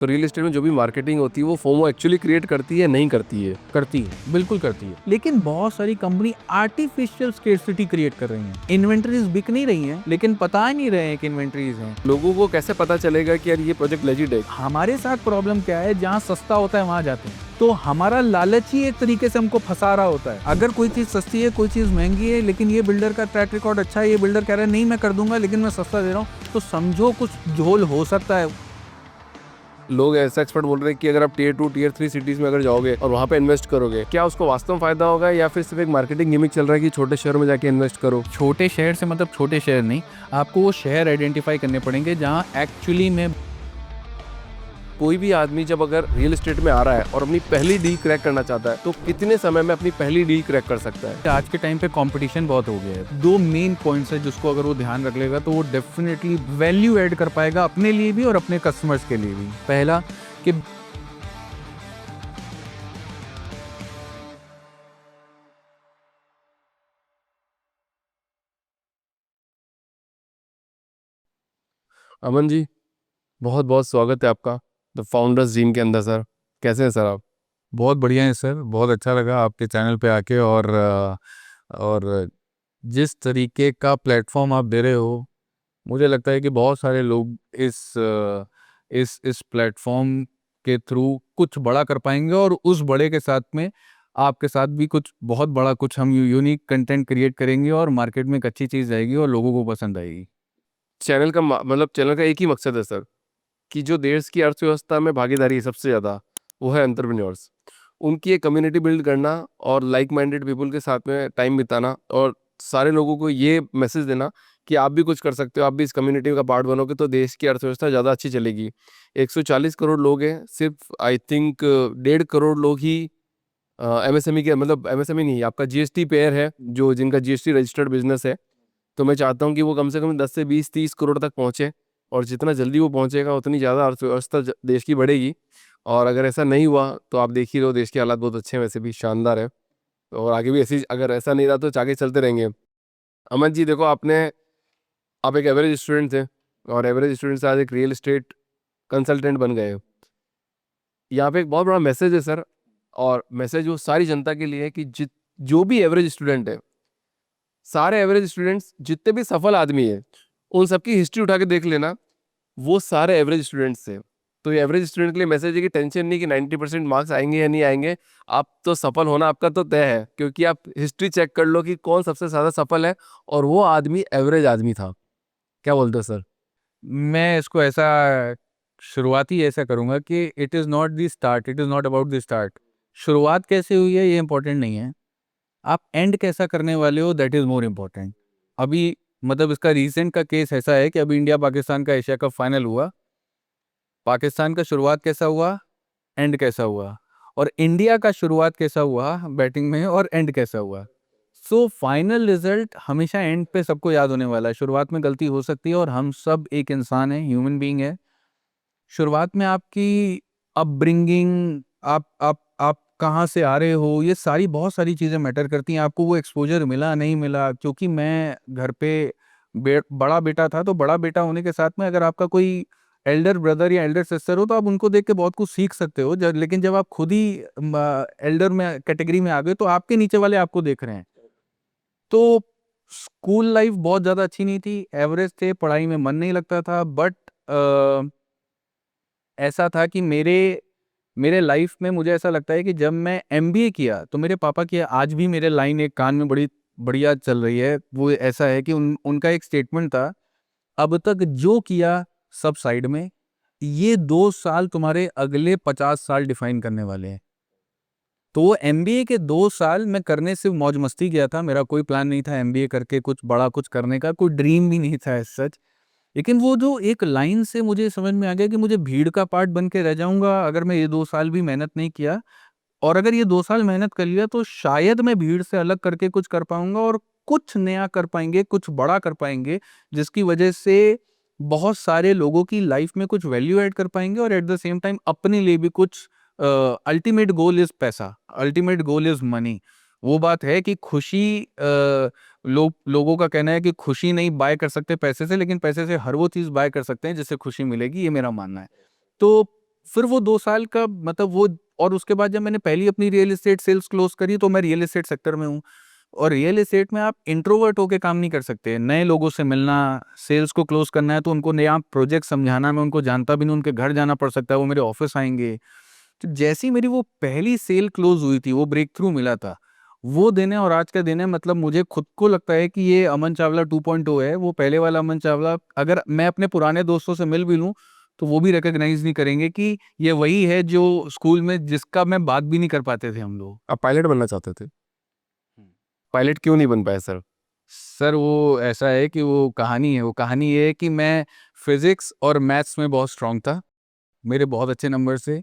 तो real estate में जो भी मार्केटिंग होती है वो फोमो एक्चुअली क्रिएट करती है, नहीं करती है? करती है, बिल्कुल करती है। लेकिन बहुत सारी कंपनी आर्टिफिशियल स्केर्सिटी क्रिएट कर रही हैं। इन्वेंटरीज बिक नहीं रही हैं, लेकिन पता ही नहीं रहे हैं कि इन्वेंटरीज हैं। लोगों को कैसे पता चलेगा कि यार ये प्रोजेक्ट लेजिट है? हमारे साथ प्रॉब्लम क्या है, जहाँ सस्ता होता है वहां जाते हैं। तो हमारा लालच ही एक तरीके से हमको फंसा रहा होता है। अगर कोई चीज सस्ती है, कोई चीज महंगी है, लेकिन ये बिल्डर का ट्रैक रिकॉर्ड अच्छा है, ये बिल्डर कह रहा है नहीं मैं कर दूंगा लेकिन मैं सस्ता दे रहा हूँ, तो समझो कुछ झोल हो सकता है। लोग ऐसा एक्सपर्ट बोल रहे हैं कि अगर आप टियर 2 टियर 3 सिटीज में अगर जाओगे और वहाँ पे इन्वेस्ट करोगे, क्या उसको वास्तव में फायदा होगा या फिर सिर्फ एक मार्केटिंग गिमिक चल रहा है कि छोटे शहरों में जाके इन्वेस्ट करो? छोटे शहर से मतलब छोटे शहर नहीं, आपको वो शहर आइडेंटिफाई करने पड़ेंगे जहाँ एक्चुअली में कोई भी आदमी जब अगर रियल एस्टेट में आ रहा है और अपनी पहली डील क्रैक करना चाहता है तो कितने समय में अपनी पहली डील क्रैक कर सकता है? आज के टाइम पे कंपटीशन बहुत हो गया है। दो मेन पॉइंट्स है जिसको अगर वो ध्यान रख लेगा तो वो डेफिनेटली वैल्यू ऐड कर पाएगा अपने लिए भी और अपने कस्टमर्स के लिए भी। पहला कि अमन जी, बहुत बहुत स्वागत है आपका द फाउंडर्स ड्रीम के अंदर। सर कैसे हैं सर आप? बहुत बढ़िया है सर, बहुत अच्छा लगा आपके चैनल पे आके। और जिस तरीके का प्लेटफॉर्म आप दे रहे हो, मुझे लगता है कि बहुत सारे लोग इस प्लेटफॉर्म के थ्रू कुछ बड़ा कर पाएंगे, और उस बड़े के साथ में आपके साथ भी कुछ बहुत बड़ा, कुछ हम यूनिक कंटेंट क्रिएट करेंगे और मार्केट में एक अच्छी चीज़ आएगी और लोगों को पसंद आएगी। चैनल का मतलब चैनल का एक ही मकसद है सर, कि जो देश की अर्थव्यवस्था में भागीदारी है सबसे ज़्यादा, वो है एंटरप्रेन्योर्स। उनकी एक कम्युनिटी बिल्ड करना और लाइक माइंडेड पीपल के साथ में टाइम बिताना और सारे लोगों को ये मैसेज देना कि आप भी कुछ कर सकते हो, आप भी इस कम्युनिटी का पार्ट बनोगे तो देश की अर्थव्यवस्था ज़्यादा अच्छी चलेगी। 140 करोड़ लोग हैं, सिर्फ आई थिंक 1.5 करोड़ लोग ही एमएसएमई के, मतलब एमएसएमई नहीं, आपका जीएसटी पेयर है, जो जिनका जीएसटी रजिस्टर्ड बिजनेस है। तो मैं चाहता हूँ कि वो कम से कम 10 से 20-30 करोड़ तक पहुँचे, और जितना जल्दी वो पहुँचेगा उतनी ज़्यादा अर्थव्यवस्था देश की बढ़ेगी। और अगर ऐसा नहीं हुआ तो आप देख ही रहो, देश के हालात बहुत अच्छे हैं, वैसे भी शानदार है। और आगे भी ऐसी, अगर ऐसा नहीं रहा तो आगे चलते रहेंगे। अमन जी देखो, आप एक एवरेज स्टूडेंट थे और एवरेज स्टूडेंट से आज एक रियल एस्टेट कंसल्टेंट बन गए हो। यहाँ पे एक बहुत बड़ा मैसेज है सर, और मैसेज वो सारी जनता के लिए है कि जो भी एवरेज स्टूडेंट है, सारे एवरेज स्टूडेंट्स जितने भी सफल आदमी है, उन सबकी हिस्ट्री उठा के देख लेना, वो सारे एवरेज स्टूडेंट्स थे। तो ये एवरेज स्टूडेंट के लिए मैसेज है कि टेंशन नहीं कि 90% मार्क्स आएंगे या नहीं आएंगे, आप तो सफल होना आपका तो तय है, क्योंकि आप हिस्ट्री चेक कर लो कि कौन सबसे ज़्यादा सफल है, और वो आदमी एवरेज आदमी था। क्या बोलते हो सर? मैं इसको ऐसा शुरुआती ऐसा करूँगा कि it is not the start, it is not about the start. शुरुआत कैसे हुई है ये इम्पोर्टेंट नहीं है, आप एंड कैसा करने वाले हो दैट इज़ मोर इम्पोर्टेंट। अभी मतलब इसका रिसेंट का केस ऐसा है कि अभी इंडिया पाकिस्तान का एशिया कप फाइनल हुआ। पाकिस्तान का शुरुआत कैसा हुआ, एंड कैसा हुआ, और इंडिया का शुरुआत कैसा हुआ बैटिंग में और एंड कैसा हुआ। सो फाइनल रिजल्ट हमेशा एंड पे सबको याद होने वाला है। शुरुआत में गलती हो सकती है और हम सब एक इंसान है, ह्यूमन बीइंग है। शुरुआत में आपकी अपब्रिंगिंग, आप कहाँ से आ रहे हो, ये सारी बहुत सारी चीज़ें मैटर करती हैं। आपको वो एक्सपोज़र मिला, नहीं मिला, क्योंकि मैं घर पे बड़ा बेटा था, तो बड़ा बेटा होने के साथ में अगर आपका कोई एल्डर ब्रदर या एल्डर सिस्टर हो तो आप उनको देख के बहुत कुछ सीख सकते हो। लेकिन जब आप खुद ही एल्डर में कैटेगरी में आ गए तो आपके नीचे वाले आपको देख रहे हैं। तो स्कूल लाइफ बहुत ज़्यादा अच्छी नहीं थी, एवरेज थे, पढ़ाई में मन नहीं लगता था, बट ऐसा था कि मेरे मेरे लाइफ में मुझे ऐसा लगता है कि जब मैं एमबीए किया तो मेरे पापा की आज भी मेरे लाइन एक कान में बड़ी बढ़िया चल रही है। वो ऐसा है कि उनका एक स्टेटमेंट था, अब तक जो किया सब साइड में, ये 2 साल तुम्हारे अगले 50 साल डिफाइन करने वाले हैं। तो वो एमबीए के 2 साल मैं करने से मौज मस्ती गया था, मेरा कोई प्लान नहीं था एमबीए करके कुछ बड़ा कुछ करने का, कोई ड्रीम भी नहीं था एज सच। लेकिन वो जो एक लाइन से मुझे समझ में आ गया कि मुझे भीड़ का पार्ट बन के रह जाऊँगा अगर मैं ये 2 साल भी मेहनत नहीं किया, और अगर ये 2 साल मेहनत कर लिया तो शायद मैं भीड़ से अलग करके कुछ कर पाऊँगा और कुछ नया कर पाएँगे, कुछ बड़ा कर पाएँगे, जिसकी वजह से बहुत सारे लोगों की लाइफ में कुछ वैल्यू ऐड कर पाएँगे और एट द सेम टाइम अपने लिए भी कुछ। अल्टीमेट गोल इज़ पैसा, अल्टीमेट गोल इज़ मनी। वो बात है कि खुशी, लोगों का कहना है कि खुशी नहीं बाय कर सकते पैसे से, लेकिन पैसे से हर वो चीज़ बाय कर सकते हैं जिससे खुशी मिलेगी, ये मेरा मानना है। तो फिर वो 2 साल का मतलब वो, और उसके बाद जब मैंने पहली अपनी रियल एस्टेट सेल्स क्लोज करी तो मैं रियल एस्टेट सेक्टर में हूँ, और रियल एस्टेट में आप इंट्रोवर्ट होके काम नहीं कर सकते। नए लोगों से मिलना, सेल्स को क्लोज करना है तो उनको नया प्रोजेक्ट समझाना, मैं उनको जानता भी नहीं, उनके घर जाना पड़ सकता है, वो मेरे ऑफिस आएँगे। तो जैसे ही मेरी वो पहली सेल क्लोज हुई थी, वो ब्रेक थ्रू मिला था, वो दिन है और आज का दिन है, मतलब मुझे खुद को लगता है कि ये अमन चावला 2.0 है। वो पहले वाला अमन चावला, अगर मैं अपने पुराने दोस्तों से मिल भी लूँ, तो वो भी रिकॉग्नाइज़ नहीं करेंगे कि ये वही है जो स्कूल में जिसका मैं बात भी नहीं कर पाते थे हम लोग। आप पायलट बनना चाहते थे, पायलट क्यों नहीं बन पाए सर? सर वो ऐसा है कि वो कहानी है, वो कहानी ये है कि मैं फिज़िक्स और मैथ्स में बहुत स्ट्रॉन्ग था, मेरे बहुत अच्छे नंबर से।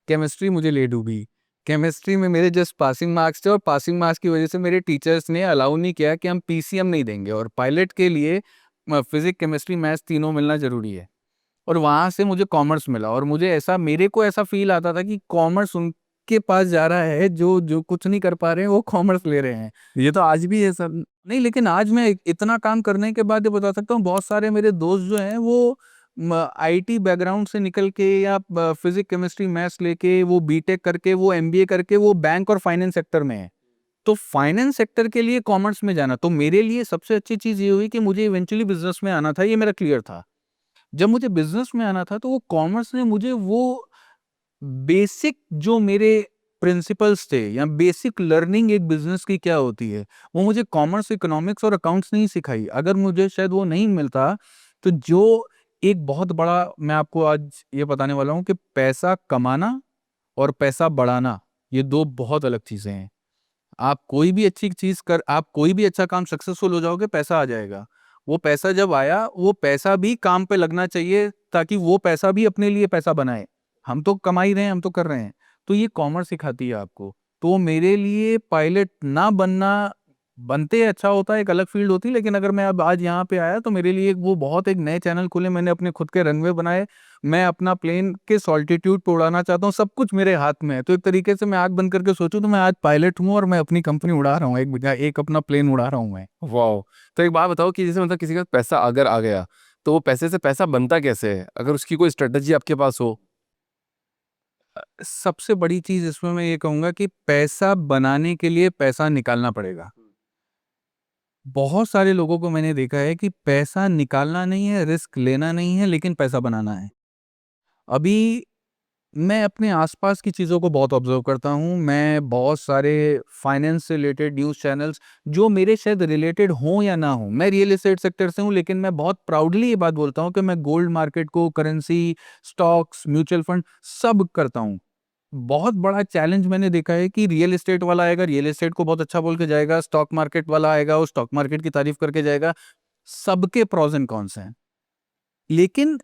केमिस्ट्री मुझे ले डूबी। केमिस्ट्री में मेरे जस्ट पासिंग मार्क्स थे और पासिंग मार्क्स की वजह से मेरे टीचर्स ने अलाउ नहीं किया कि हम पीसीएम नहीं देंगे, और पायलट के लिए फिज़िक्स, केमिस्ट्री, मैथ्स तीनों मिलना ज़रूरी है। और वहाँ से मुझे कॉमर्स मिला, और मुझे ऐसा, मेरे को ऐसा फ़ील आता था कि कॉमर्स उनके पास जा रहा है जो जो कुछ नहीं कर पा रहे हैं, वो कॉमर्स ले रहे हैं। ये तो आज भी है सर। नहीं, लेकिन आज मैं इतना काम करने के बाद ये बता सकता हूँ, बहुत सारे मेरे दोस्त जो हैं वो आईटी बैकग्राउंड से निकल के या फिजिक्स, केमिस्ट्री, मैथ्स लेके, वो बीटेक करके, वो एमबीए करके, वो बैंक और फाइनेंस सेक्टर में है। तो फाइनेंस सेक्टर के लिए कॉमर्स में जाना, तो मेरे लिए सबसे अच्छी चीज़ ये हुई कि मुझे इवेंचुअली बिज़नेस में आना था, ये मेरा क्लियर था। जब मुझे बिज़नेस में आना था, तो वो कॉमर्स ने मुझे वो बेसिक जो मेरे प्रिंसिपल्स थे या बेसिक लर्निंग एक बिजनेस की क्या होती है, वो मुझे कॉमर्स, इकोनॉमिक्स और अकाउंट्स नहीं सिखाई। अगर मुझे शायद वो नहीं मिलता, तो जो एक बहुत बड़ा, मैं आपको आज ये बताने वाला हूँ कि पैसा कमाना और पैसा बढ़ाना, ये 2 बहुत अलग चीज़ें हैं। आप कोई भी अच्छा काम सक्सेसफुल हो जाओगे, पैसा आ जाएगा। वो पैसा जब आया, वो पैसा भी काम पे लगना चाहिए ताकि वो पैसा भी अपने लिए पैसा बनाए। हम तो कमा ही रहे हैं, हम तो कर रहे हैं। तो ये कॉमर्स सिखाती है आपको। तो मेरे लिए पायलट ना बनना, बनते अच्छा होता, एक अलग फ़ील्ड होती, लेकिन अगर मैं अब आज यहाँ पे आया तो मेरे लिए वो बहुत एक नए चैनल खुले, मैंने अपने खुद के रनवे बनाए। मैं अपना प्लेन किस ऑल्टीट्यूड पे उड़ाना चाहता हूँ, सब कुछ मेरे हाथ में है। तो एक तरीके से मैं आँख बंद करके सोचूँ तो मैं आज पायलट हूँ और मैं अपनी कंपनी उड़ा रहा हूँ, एक अपना प्लेन उड़ा रहा हूँ मैं। वाओ! तो एक बात बताओ कि जैसे मतलब किसी के पास पैसा अगर आ गया, तो वो पैसे से पैसा बनता कैसे है? अगर उसकी कोई स्ट्रैटेजी आपके पास हो? सबसे बड़ी चीज़ इसमें मैं ये कहूँगा कि पैसा बनाने के लिए पैसा निकालना पड़ेगा। बहुत सारे लोगों को मैंने देखा है कि पैसा निकालना नहीं है, रिस्क लेना नहीं है, लेकिन पैसा बनाना है। अभी मैं अपने आसपास की चीज़ों को बहुत ऑब्ज़र्व करता हूँ। मैं बहुत सारे फाइनेंस से रिलेटेड न्यूज़ चैनल्स, जो मेरे शायद रिलेटेड हों या ना हों, मैं रियल एस्टेट सेक्टर से हूँ, लेकिन मैं बहुत प्राउडली ये बात बोलता हूँ कि मैं गोल्ड मार्केट को, करेंसी, स्टॉक्स, म्यूचुअल फंड सब करता हूँ। बहुत बड़ा चैलेंज मैंने देखा है कि रियल एस्टेट वाला आएगा, रियल एस्टेट को बहुत अच्छा बोल के जाएगा, स्टॉक मार्केट वाला आएगा, वो स्टॉक मार्केट की तारीफ़ करके जाएगा। सबके प्रोस एंड कॉन्स हैं। लेकिन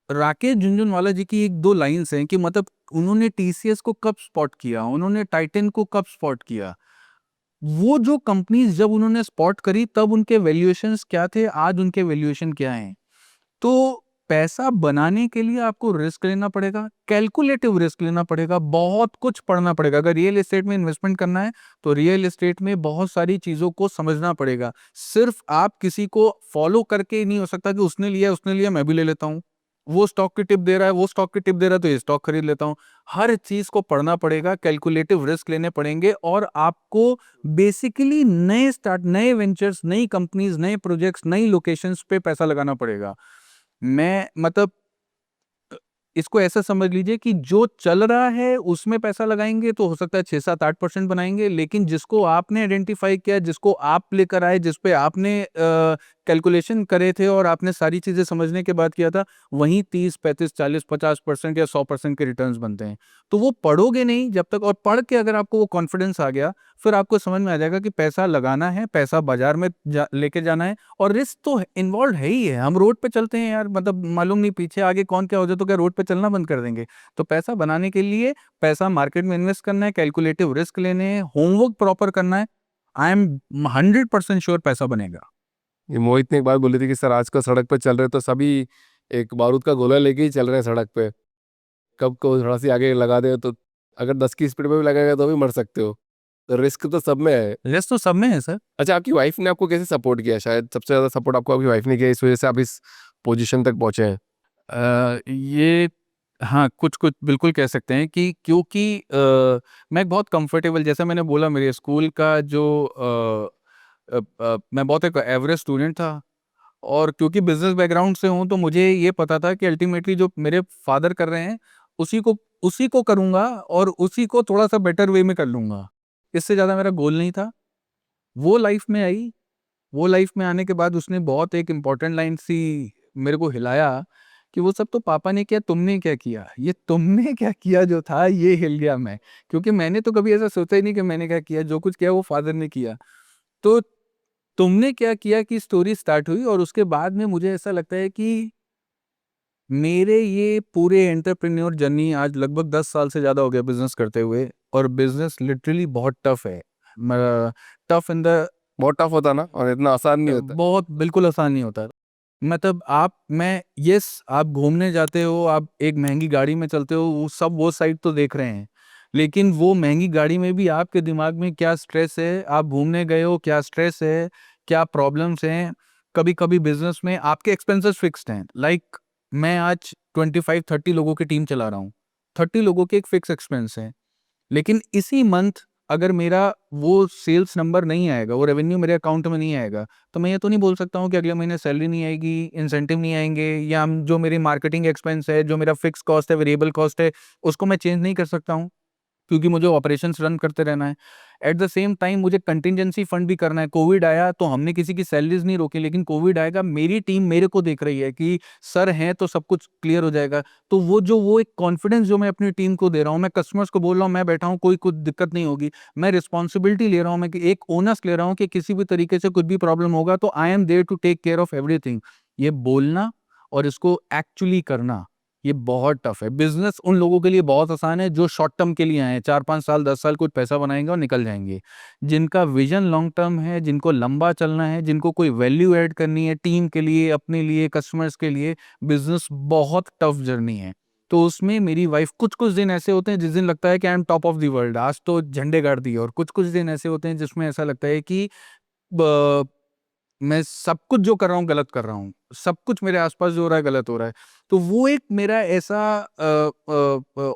राकेश झुनझुनवाला जी की 1-2 लाइन्स हैं कि मतलब उन्होंने टीसीएस को कब स्पॉट किया, उन्होंने टाइटन को कब स्पॉट किया। वो जो कंपनीज़ जब उन्होंने स्पॉट करी तब उनके वैल्यूएशंस क्या थे, आज उनके वैल्यूएशन क्या हैं। तो पैसा बनाने के लिए आपको रिस्क लेना पड़ेगा, कैलकुलेटिव रिस्क लेना पड़ेगा, बहुत कुछ पढ़ना पड़ेगा। अगर रियल एस्टेट में इन्वेस्टमेंट करना है, तो रियल एस्टेट में बहुत सारी चीज़ों को समझना पड़ेगा। सिर्फ़ आप किसी को फ़ॉलो करके नहीं हो सकता कि उसने लिया मैं भी ले लेता हूँ। वो स्टॉक की टिप दे रहा है, वो स्टॉक की टिप दे रहा है तो ये स्टॉक खरीद लेता हूँ। हर चीज़ को पढ़ना पड़ेगा, कैलकुलेटिव रिस्क लेने पड़ेंगे, और आपको बेसिकली नए वेंचर्स, नई कंपनीज़, नए प्रोजेक्ट्स, नई लोकेशंस पे पैसा लगाना पड़ेगा। मैं मतलब इसको ऐसा समझ लीजिए कि जो चल रहा है उसमें पैसा लगाएँगे तो हो सकता है 6-7-8% बनाएँगे, लेकिन जिसको आपने आइडेंटिफ़ाई किया, जिसको आप लेकर आए, जिस पे आपने कैलकुलेशन करे थे और आपने सारी चीज़ें समझने के बाद किया था, वहीं 30, 35, 40, 50% या 100% के रिटर्न्स बनते हैं। तो वो पढ़ोगे नहीं जब तक, और पढ़ के अगर आपको वो कॉन्फिडेंस आ गया, फिर आपको समझ में आ जाएगा कि पैसा लगाना है, पैसा बाज़ार में लेके जाना है, और रिस्क तो इन्वॉल्व है ही है। हम रोड पे चलते हैं यार, मतलब मालूम नहीं पीछे आगे कौन क्या हो जाए, तो क्या रोड पे चलना बंद कर देंगे? तो पैसा बनाने के लिए पैसा मार्केट में इन्वेस्ट करना है, कैलकुलेटिव रिस्क लेने हैं, होमवर्क प्रॉपर करना है। आई एम 100% श्योर पैसा बनेगा। ये मोहित ने एक बात बोली थी कि सर आजकल सड़क पे चल रहे तो सभी एक बारूद का गोला लेके ही चल रहे हैं सड़क पे। कब को थोड़ा-सी आगे लगा दे तो अगर 10 की स्पीड में भी लगाएगा तो भी मर सकते हो। तो रिस्क तो सब में है। रिस्क तो सब में है सर। अच्छा, आपकी वाइफ़ ने आपको कैसे सपोर्ट किया? शायद सबसे ज़्यादा सपोर्ट आपको आपकी वाइफ़ ने किया, इस वज़ह से आप इस पोज़ीशन तक पहुँचे हैं। ये हाँ, कुछ-कुछ बिल्कुल कह सकते हैं कि क्योंकि मैं एक बहुत कंफर्टेबल, जैसा मैंने बोला, मेरे स्कूल का जो मैं बहुत एक एवरेज स्टूडेंट था, और क्योंकि बिज़नेस बैकग्राउंड से हूँ, तो मुझे ये पता था कि अल्टीमेटली जो मेरे फादर कर रहे हैं, उसी को करूँगा और उसी को थोड़ा-सा बेटर वे में कर लूँगा। इससे ज़्यादा मेरा गोल नहीं था। वो लाइफ़ में आई, वो लाइफ़ में आने के बाद उसने बहुत एक इम्पोर्टेंट लाइन सी मेरे को हिलाया कि वो सब तो पापा ने किया, तुमने क्या किया? ये तुमने क्या किया जो था, ये हिल गया मैं। क्योंकि मैंने तो कभी ऐसा सोचा ही नहीं कि मैंने क्या किया, जो कुछ किया वो फादर ने किया। तो तुमने क्या किया की स्टोरी स्टार्ट हुई, और उसके बाद में मुझे ऐसा लगता है कि मेरे ये पूरे एंटरप्रेन्योर जर्नी आज लगभग 10 साल से ज़्यादा हो गया बिज़नेस करते हुए, और बिज़नेस लिटरली बहुत टफ़ है। म टफ़ इन द बहुत टफ होता ना, और इतना आसान नहीं होता। बहुत बिल्कुल आसान नहीं होता। मतलब आप घूमने जाते हो, आप एक महँगी गाड़ी में चलते हो, वो साइड तो देख रहे हैं। लेकिन वो महँगी गाड़ी में भी आपके दिमाग में क्या स्ट्रेस है, आप घूमने गए हो, क्या स्ट्रेस है, क्या प्रॉब्लम्स हैं। कभी-कभी बिज़नेस में आपके एक्सपेंसेस फिक्स्ड हैं। लाइक मैं आज 25-30 लोगों की टीम चला रहा हूँ। 30 लोगों के एक फिक्स एक्सपेंस हैं। लेकिन इसी मंथ अगर मेरा वो सेल्स नंबर नहीं आएगा, वो रेवेन्यू मेरे अकाउंट में नहीं आएगा, तो मैं ये तो नहीं बोल सकता हूँ कि अगले महीने सैलरी नहीं आएगी, इंसेंटिव नहीं आएँगे, या जो मेरी मार्केटिंग एक्सपेंस है, जो मेरा फिक्स कॉस्ट है, वेरिएबल कॉस्ट है, उसको मैं चेंज नहीं कर सकता हूँ। क्योंकि मुझे ऑपरेशंस रन करते रहना है। एट द सेम टाइम मुझे कंटिंजेंसी फंड भी करना है। कोविड आया तो हमने किसी की सैलरीज़ नहीं रोकी, लेकिन कोविड आएगा, मेरी टीम मेरे को देख रही है कि सर हैं तो सब कुछ क्लियर हो जाएगा। तो वो एक कॉन्फिडेंस जो मैं अपनी टीम को दे रहा हूँ, मैं कस्टमर्स को बोल रहा हूँ, मैं बैठा हूँ, कोई कुछ दिक्कत नहीं होगी। मैं रिस्पॉन्सिबिलिटी ले रहा हूँ, मैं कि एक ओनस ले रहा हूँ कि किसी भी तरीके से कुछ भी प्रॉब्लम होगा तो I am there to take care of everything. ये बोलना और इसको एक्चुअली करना, ये बहुत टफ है। बिज़नेस उन लोगों के लिए बहुत आसान है जो शॉर्ट टर्म के लिए आए हैं, 4-5 साल, 10 साल कुछ पैसा बनाएँगे और निकल जाएँगे। जिनका विज़न लॉन्ग टर्म है, जिनको लंबा चलना है, जिनको कोई वैल्यू ऐड करनी है टीम के लिए, अपने लिए, कस्टमर्स के लिए, बिज़नेस बहुत टफ जर्नी है। तो उसमें मेरी वाइफ़, कुछ-कुछ दिन ऐसे होते हैं जिस दिन लगता है कि I am top of the world, आज तो झंडे गाड़ दिए, और कुछ-कुछ दिन ऐसे होते हैं जिसमें ऐसा लगता है कि ब मैं सब कुछ जो कर रहा हूँ गलत कर रहा हूँ। सब कुछ मेरे आस-पास जो हो रहा है गलत हो रहा है। तो वो एक मेरा ऐसा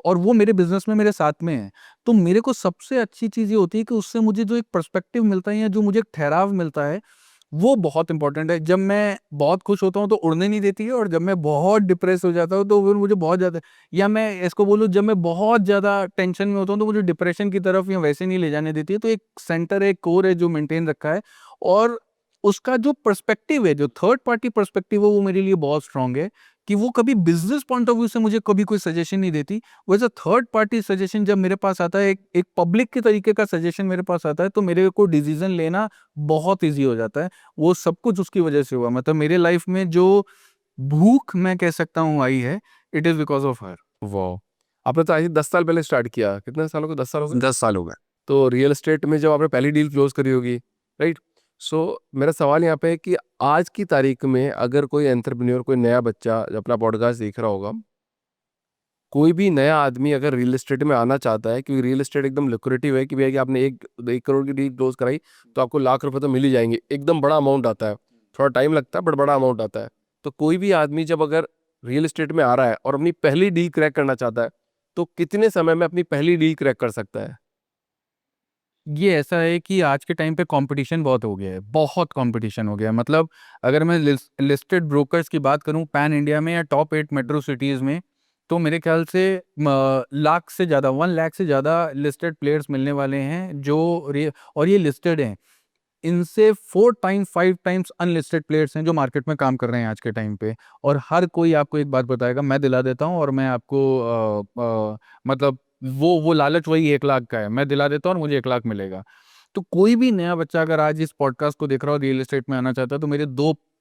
और वो मेरे बिज़नेस में मेरे साथ में है। तो मेरे को सबसे अच्छी चीज़ ये होती है कि उससे मुझे जो एक पर्सपेक्टिव मिलता है, या जो मुझे एक ठहराव मिलता है, वो बहुत इम्पोर्टेंट है। जब मैं बहुत खुश होता हूँ तो उड़ने नहीं देती है, और जब मैं बहुत डिप्रेस हो जाता हूँ तो फिर मुझे बहुत ज़्यादा, या मैं इसको बोलूँ, जब मैं बहुत ज़्यादा टेंशन में होता हूँ तो मुझे डिप्रेशन की तरफ या वैसे नहीं ले जाने देती है। तो एक सेंटर है, एक कोर है जो मेंटेन रखा है, और उसका जो पर्सपेक्टिव है, जो थर्ड पार्टी पर्सपेक्टिव है, वो मेरे लिए बहुत स्ट्रॉन्ग है कि वो कभी बिज़नेस पॉइंट ऑफ व्यू से मुझे कभी कोई सजेशन नहीं देती। वो as a third party suggestion जब मेरे पास आता है, एक पब्लिक के तरीके का सजेशन मेरे पास आता है, तो मेरे को डिसीज़न लेना बहुत ईज़ी हो जाता है। वो सब कुछ उसकी वजह से हुआ। मतलब मेरे लाइफ़ में जो भूख मैं कह सकता हूँ आई है, it is because of her. वाह! आपने तो आई थिंक 10 साल पहले स्टार्ट किया। कितने साल हो गए? 10 साल हो गए? 10 साल हो गए। तो रियल एस्टेट में जब आपने पहली डील क्लोज़ करी होगी, राइट? सो मेरा सवाल यहाँ पे है कि आज की तारीख में अगर कोई एंटरप्रेन्योर, कोई नया बच्चा जो अपना पॉडकास्ट देख रहा होगा, कोई भी नया आदमी अगर रियल एस्टेट में आना चाहता है, क्योंकि रियल एस्टेट एकदम लुक्रेटिव है कि भैया कि आपने 1 करोड़ की डील क्लोज़ कराई, तो आपको लाख रुपए तो मिल ही जाएँगे। एकदम बड़ा अमाउंट आता है। थोड़ा टाइम लगता है बट बड़ा अमाउंट आता है। तो कोई भी आदमी जब अगर रियल एस्टेट में आ रहा है और अपनी पहली डील क्रैक करना चाहता है, तो कितने समय में अपनी पहली डील क्रैक कर सकता है? ये ऐसा है कि आज के टाइम पे कंपटीशन बहुत हो गया है, बहुत कंपटीशन हो गया है। मतलब अगर मैं लिस्टेड ब्रोकर्स की बात करूँ पैन इंडिया में या टॉप 8 मेट्रो सिटीज़ में, तो मेरे ख्याल से लाख से ज़्यादा, 1 लाख से ज़्यादा लिस्टेड प्लेयर्स मिलने वाले हैं जो और ये लिस्टेड हैं। इनसे 4 टाइम 5 टाइम्स अनलिस्टेड प्लेयर्स हैं जो मार्केट में काम कर रहे हैं आज के टाइम पे, और हर कोई आपको एक बात बताएगा, मैं दिला देता हूँ, और मैं आपको मतलब वो लालच वही 1 लाख का है, मैं दिला देता हूँ और मुझे 1 लाख मिलेगा। तो कोई भी नया बच्चा अगर आज इस पॉडकास्ट को देख रहा हो, रियल एस्टेट में आना चाहता है, तो मेरे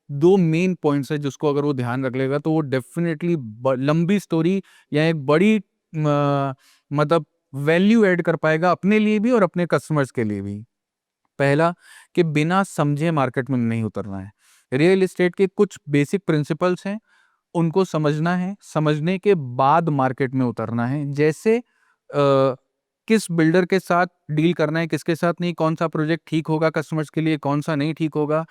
2 मेन पॉइंट्स हैं जिसको अगर वो ध्यान रख लेगा तो वो डेफ़िनिटली लंबी स्टोरी या एक बड़ी मतलब वैल्यू ऐड कर पाएगा अपने लिए भी और अपने कस्टमर्स के लिए भी। पहला, कि बिना समझे मार्केट में नहीं उतरना है। रियल एस्टेट के कुछ बेसिक प्रिंसिपल्स हैं, उनको समझना है, समझने के बाद मार्केट में उतरना है। जैसे किस बिल्डर के साथ डील करना है, किसके साथ नहीं, कौन-सा प्रोजेक्ट ठीक होगा कस्टमर्स के लिए, कौन-सा नहीं ठीक होगा।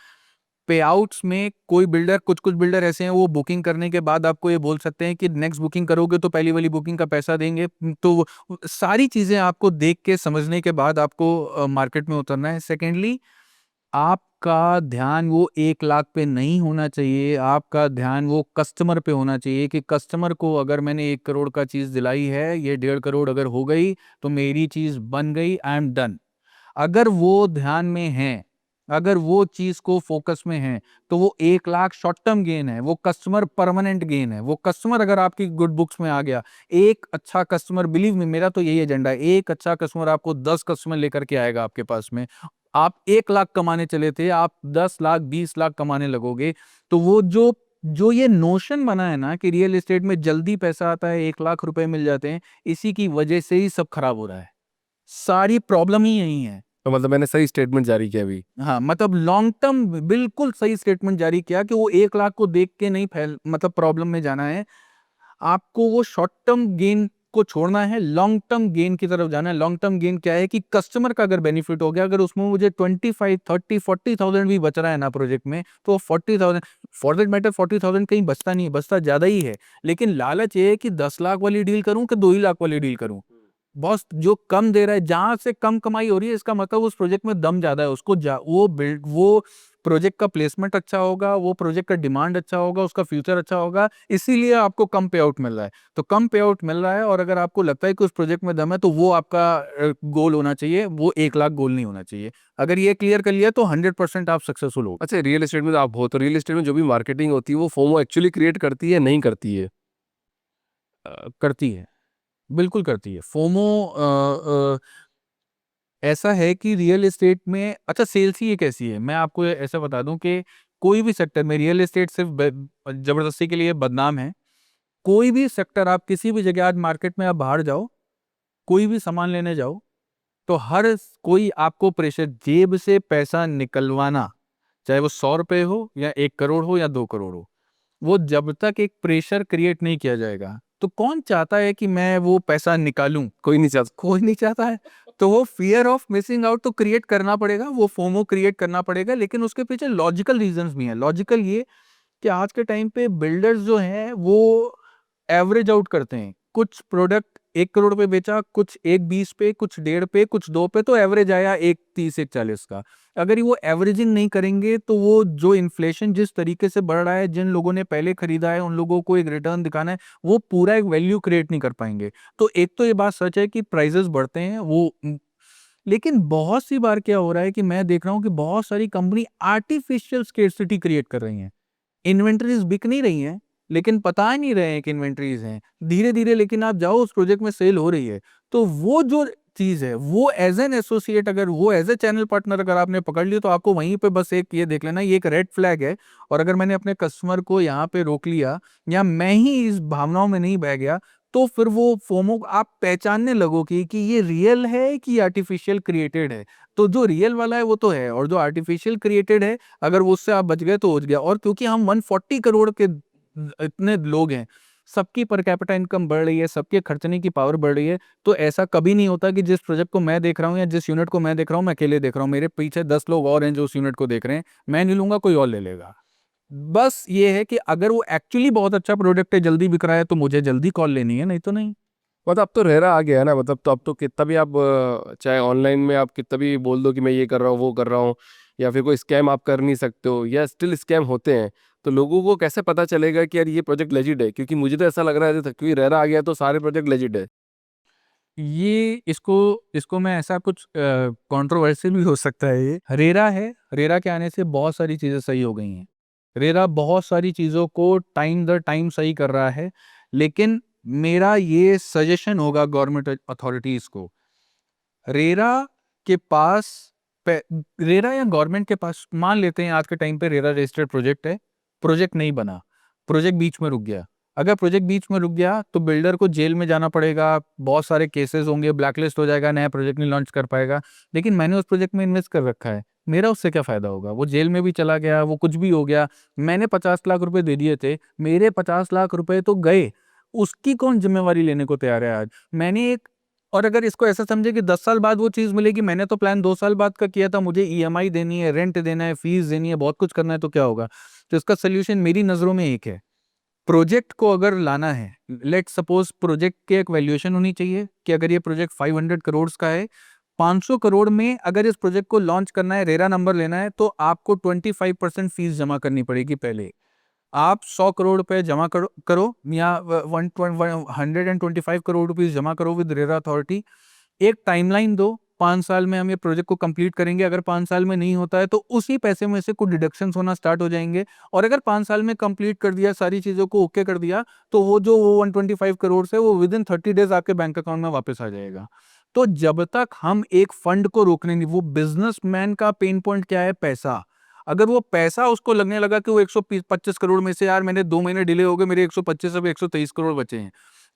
पे आउट्स में कोई बिल्डर, कुछ बिल्डर ऐसे हैं वो बुकिंग करने के बाद आपको ये बोल सकते हैं कि नेक्स्ट बुकिंग करोगे तो पहली वाली बुकिंग का पैसा देंगे। तो सारी चीज़ें आपको देख के समझने के बाद आपको मार्केट में उतरना है। सेकेंडली, आपका ध्यान वो 1 लाख पे नहीं होना चाहिए, आपका ध्यान वो कस्टमर पे होना चाहिए कि कस्टमर को अगर मैंने 1 करोड़ का चीज़ दिलाई है, ये 1.5 करोड़ अगर हो गई तो मेरी चीज़ बन गई, आई एम डन। अगर वो ध्यान में है, अगर वो चीज़ को फोकस में है, तो वो 1 लाख शॉर्ट टर्म गेन है, वो कस्टमर परमानेंट गेन है। वो कस्टमर अगर आपकी गुड बुक्स में आ गया, एक अच्छा कस्टमर, बिलीव मी, मेरा तो यही एजेंडा है, एक अच्छा कस्टमर आपको 10 कस्टमर लेकर के आएगा आपके पास में। आप 1 लाख कमाने चले थे, आप 10 लाख, 20 लाख कमाने लगोगे। तो वो जो जो ये नोशन बना है ना कि रियल एस्टेट में जल्दी पैसा आता है, 1 लाख रुपए मिल जाते हैं, इसी की वजह से ही सब खराब हो रहा है। सारी प्रॉब्लम ही यही है। तो मतलब मैंने सही स्टेटमेंट जारी किया अभी। हाँ, मतलब लॉन्ग टर्म बिल्कुल सही स्टेटमेंट जारी किया कि वो 1 लाख को देख के नहीं मतलब प्रॉब्लम में जाना है। आपको वो शॉर्ट टर्म गेन को छोड़ना है, लॉन्ग टर्म गेन की तरफ जाना है। लॉन्ग टर्म गेन क्या है कि कस्टमर का अगर बेनिफिट हो गया, अगर उसमें मुझे 25, 30, 40,000 भी बच रहा है ना प्रोजेक्ट में, तो 40,000 फॉर दैट मैटर 40,000 कहीं बचता नहीं है, बचता ज़्यादा ही है। लेकिन लालच ये है कि 10 लाख वाली डील करूँ कि 2 ही लाख वाली डील करूँ। बॉस जो कम दे रहा है, जहां से कम कमाई हो रही है, इसका मतलब उस प्रोजेक्ट में दम ज्यादा है। उसको वो प्रोजेक्ट का प्लेसमेंट अच्छा होगा, वो प्रोजेक्ट का डिमांड अच्छा होगा, उसका फ्यूचर अच्छा होगा, इसीलिए आपको कम पे आउट मिल रहा है। तो कम पे आउट मिल रहा है, और अगर आपको लगता है कि उस प्रोजेक्ट में दम है, तो वो आपका गोल होना चाहिए, वो 1 लाख गोल नहीं होना चाहिए। अगर ये क्लियर कर लिया तो 100% आप सक्सेसफुल हो। अच्छा, रियल एस्टेट में तो आप हो, तो रियल एस्टेट में जो भी मार्केटिंग होती है वो फोमो एक्चुअली क्रिएट करती है, नहीं करती है? करती है, बिल्कुल करती है। फोमो ऐसा है कि रियल एस्टेट में, अच्छा सेल्स ही एक ऐसी है, मैं आपको ऐसा बता दूं कि कोई भी सेक्टर में रियल एस्टेट सिर्फ जबरदस्ती के लिए बदनाम है। कोई भी सेक्टर, आप किसी भी जगह आज मार्केट में आप बाहर जाओ, कोई भी सामान लेने जाओ, तो कोई आपको प्रेशर, जेब से पैसा निकलवाना, चाहे वो 100 रुपए हो या 1 करोड़ हो या 2 करोड़ हो, वो जब तक एक प्रेशर क्रिएट नहीं किया जाएगा, तो कौन चाहता है कि मैं वो पैसा निकालूं? कोई नहीं चाहता। कोई नहीं चाहता है। तो वो फियर ऑफ मिसिंग आउट तो क्रिएट करना पड़ेगा, वो फोमो क्रिएट करना पड़ेगा, लेकिन उसके पीछे लॉजिकल रीजंस भी हैं। लॉजिकल ये कि आज के टाइम पे बिल्डर्स जो हैं वो एवरेज आउट करते हैं। कुछ प्रोडक्ट 1 करोड़ पे बेचा, कुछ 1.20 पे, कुछ 1.5 पे, कुछ 2 पे, तो एवरेज आया 1.30, 1.40 का। अगर ये वो एवरेजिंग नहीं करेंगे, तो वो जो इन्फ्लेशन जिस तरीके से बढ़ रहा है, जिन लोगों ने पहले खरीदा है उन लोगों को एक रिटर्न दिखाना है, वो पूरा एक वैल्यू क्रिएट नहीं कर पाएंगे। तो एक तो ये बात सच है कि प्राइजेस बढ़ते हैं लेकिन बहुत सी बार क्या हो रहा है कि मैं देख रहा हूँ कि बहुत सारी कंपनी आर्टिफिशियल स्केर्सिटी क्रिएट कर रही हैं। इन्वेंटरीज बिक नहीं रही हैं, लेकिन पता ही नहीं रहे हैं कि इन्वेंटरीज हैं। धीरे-धीरे लेकिन आप जाओ, उस प्रोजेक्ट में सेल हो रही है। तो वो जो चीज़ है, वो एज़ एन एसोसिएट, अगर वो एज़ अ चैनल पार्टनर अगर आपने पकड़ ली, तो आपको वहीं पे बस एक ये देख लेना, ये एक रेड फ्लैग है। और अगर मैंने अपने कस्टमर को यहाँ पे रोक लिया, या मैं ही इस भावनाओं में नहीं बह गया, तो फिर वो फोमो आप पहचानने लगोगे कि ये रियल है कि आर्टिफिशियल क्रिएटेड है। तो जो रियल वाला है वो तो है, और जो आर्टिफिशियल क्रिएटेड है, अगर वो उससे आप बच गए तो बच गया। और क्योंकि हम 140 करोड़ के इतने लोग हैं, सबकी पर कैपिटा इनकम बढ़ रही है, सबके खर्चने की पावर बढ़ रही है, तो ऐसा कभी नहीं होता कि जिस प्रोजेक्ट को मैं देख रहा हूँ या जिस यूनिट को मैं देख रहा हूँ, मैं अकेले देख रहा हूँ। मेरे पीछे 10 लोग और हैं जो उस यूनिट को देख रहे हैं। मैं नहीं लूँगा, कोई और ले लेगा। बस ये है कि अगर वो एक्चुअली बहुत अच्छा प्रोडक्ट है, जल्दी बिक रहा है, तो मुझे जल्दी कॉल लेनी है, नहीं तो नहीं। मतलब अब तो रेरा आ गया है ना, मतलब तो अब तो कितना भी आप चाहे ऑनलाइन में आप कितना भी बोल दो कि मैं ये कर रहा हूँ, वो कर रहा हूँ, या फिर कोई स्कैम आप कर नहीं सकते हो, या स्टिल स्कैम होते हैं। तो लोगों को कैसे पता चलेगा कि यार ये प्रोजेक्ट लेजिट है? क्योंकि मुझे तो ऐसा लग रहा है क्योंकि रेरा आ गया तो सारे प्रोजेक्ट लेजिट है। ये इसको इसको मैं ऐसा कुछ कंट्रोवर्शियल भी हो सकता है ये। रेरा है, रेरा के आने से बहुत सारी चीज़ें सही हो गई हैं। रेरा बहुत सारी चीज़ों को टाइम दर टाइम सही कर रहा है, लेकिन मेरा ये सजेशन होगा गवर्नमेंट अथॉरिटीज़ को, रेरा के पास रेरा या गवर्नमेंट के पास, मान लेते हैं आज के टाइम पे रेरा रजिस्टर्ड प्रोजेक्ट है, प्रोजेक्ट नहीं बना, प्रोजेक्ट बीच में रुक गया। अगर प्रोजेक्ट बीच में रुक गया तो बिल्डर को जेल में जाना पड़ेगा, बहुत सारे केसेस होंगे, ब्लैकलिस्ट हो जाएगा, नया प्रोजेक्ट नहीं लॉन्च कर पाएगा। लेकिन मैंने उस प्रोजेक्ट में इन्वेस्ट कर रखा है, मेरा उससे क्या फ़ायदा होगा? वो जेल में भी चला गया, वो कुछ भी हो गया, मैंने 50 लाख रुपए दे दिए थे, मेरे 50 लाख रुपए तो गए, उसकी कौन ज़िम्मेवारी लेने को तैयार है आज? मैंने एक और अगर इसको ऐसा समझे कि 10 साल बाद वो चीज़ मिलेगी, मैंने तो प्लान 2 साल बाद का किया था, मुझे ईएमआई देनी है, रेंट देना है, फीस देनी है, बहुत कुछ करना है, तो क्या होगा? तो इसका सॉल्यूशन मेरी नज़रों में एक है। प्रोजेक्ट को अगर लाना है, लेट्स सपोज प्रोजेक्ट की एक वैल्यूएशन होनी चाहिए कि अगर ये प्रोजेक्ट 500 करोड़ का है, 500 करोड़ में अगर इस प्रोजेक्ट को लॉन्च करना है, रेरा नंबर लेना है, तो आपको 25% फीस जमा करनी पड़ेगी पहले। आप 100 करोड़ रुपए जमा करो या 125 करोड़ रुपीस जमा करो विद रेरा अथॉरिटी। एक टाइमलाइन दो, 5 साल में हम ये प्रोजेक्ट को कंप्लीट करेंगे। अगर 5 साल में नहीं होता है तो उसी पैसे में से कुछ डिडक्शंस होना स्टार्ट हो जाएंगे, और अगर 5 साल में कंप्लीट कर दिया, सारी चीज़ों को ओके कर दिया, तो वो जो 125 करोड़ है वो विद इन 30 डेज आपके बैंक अकाउंट में वापस आ जाएगा। तो जब तक हम एक फंड को रोकने नहीं, वो बिजनेसमैन का पेन पॉइंट क्या है? पैसा। अगर वो पैसा उसको लगने लगा कि वो 125 करोड़ में से यार मैंने 2 महीने डिले हो गए, मेरे 125 अब 123 करोड़ बचे हैं,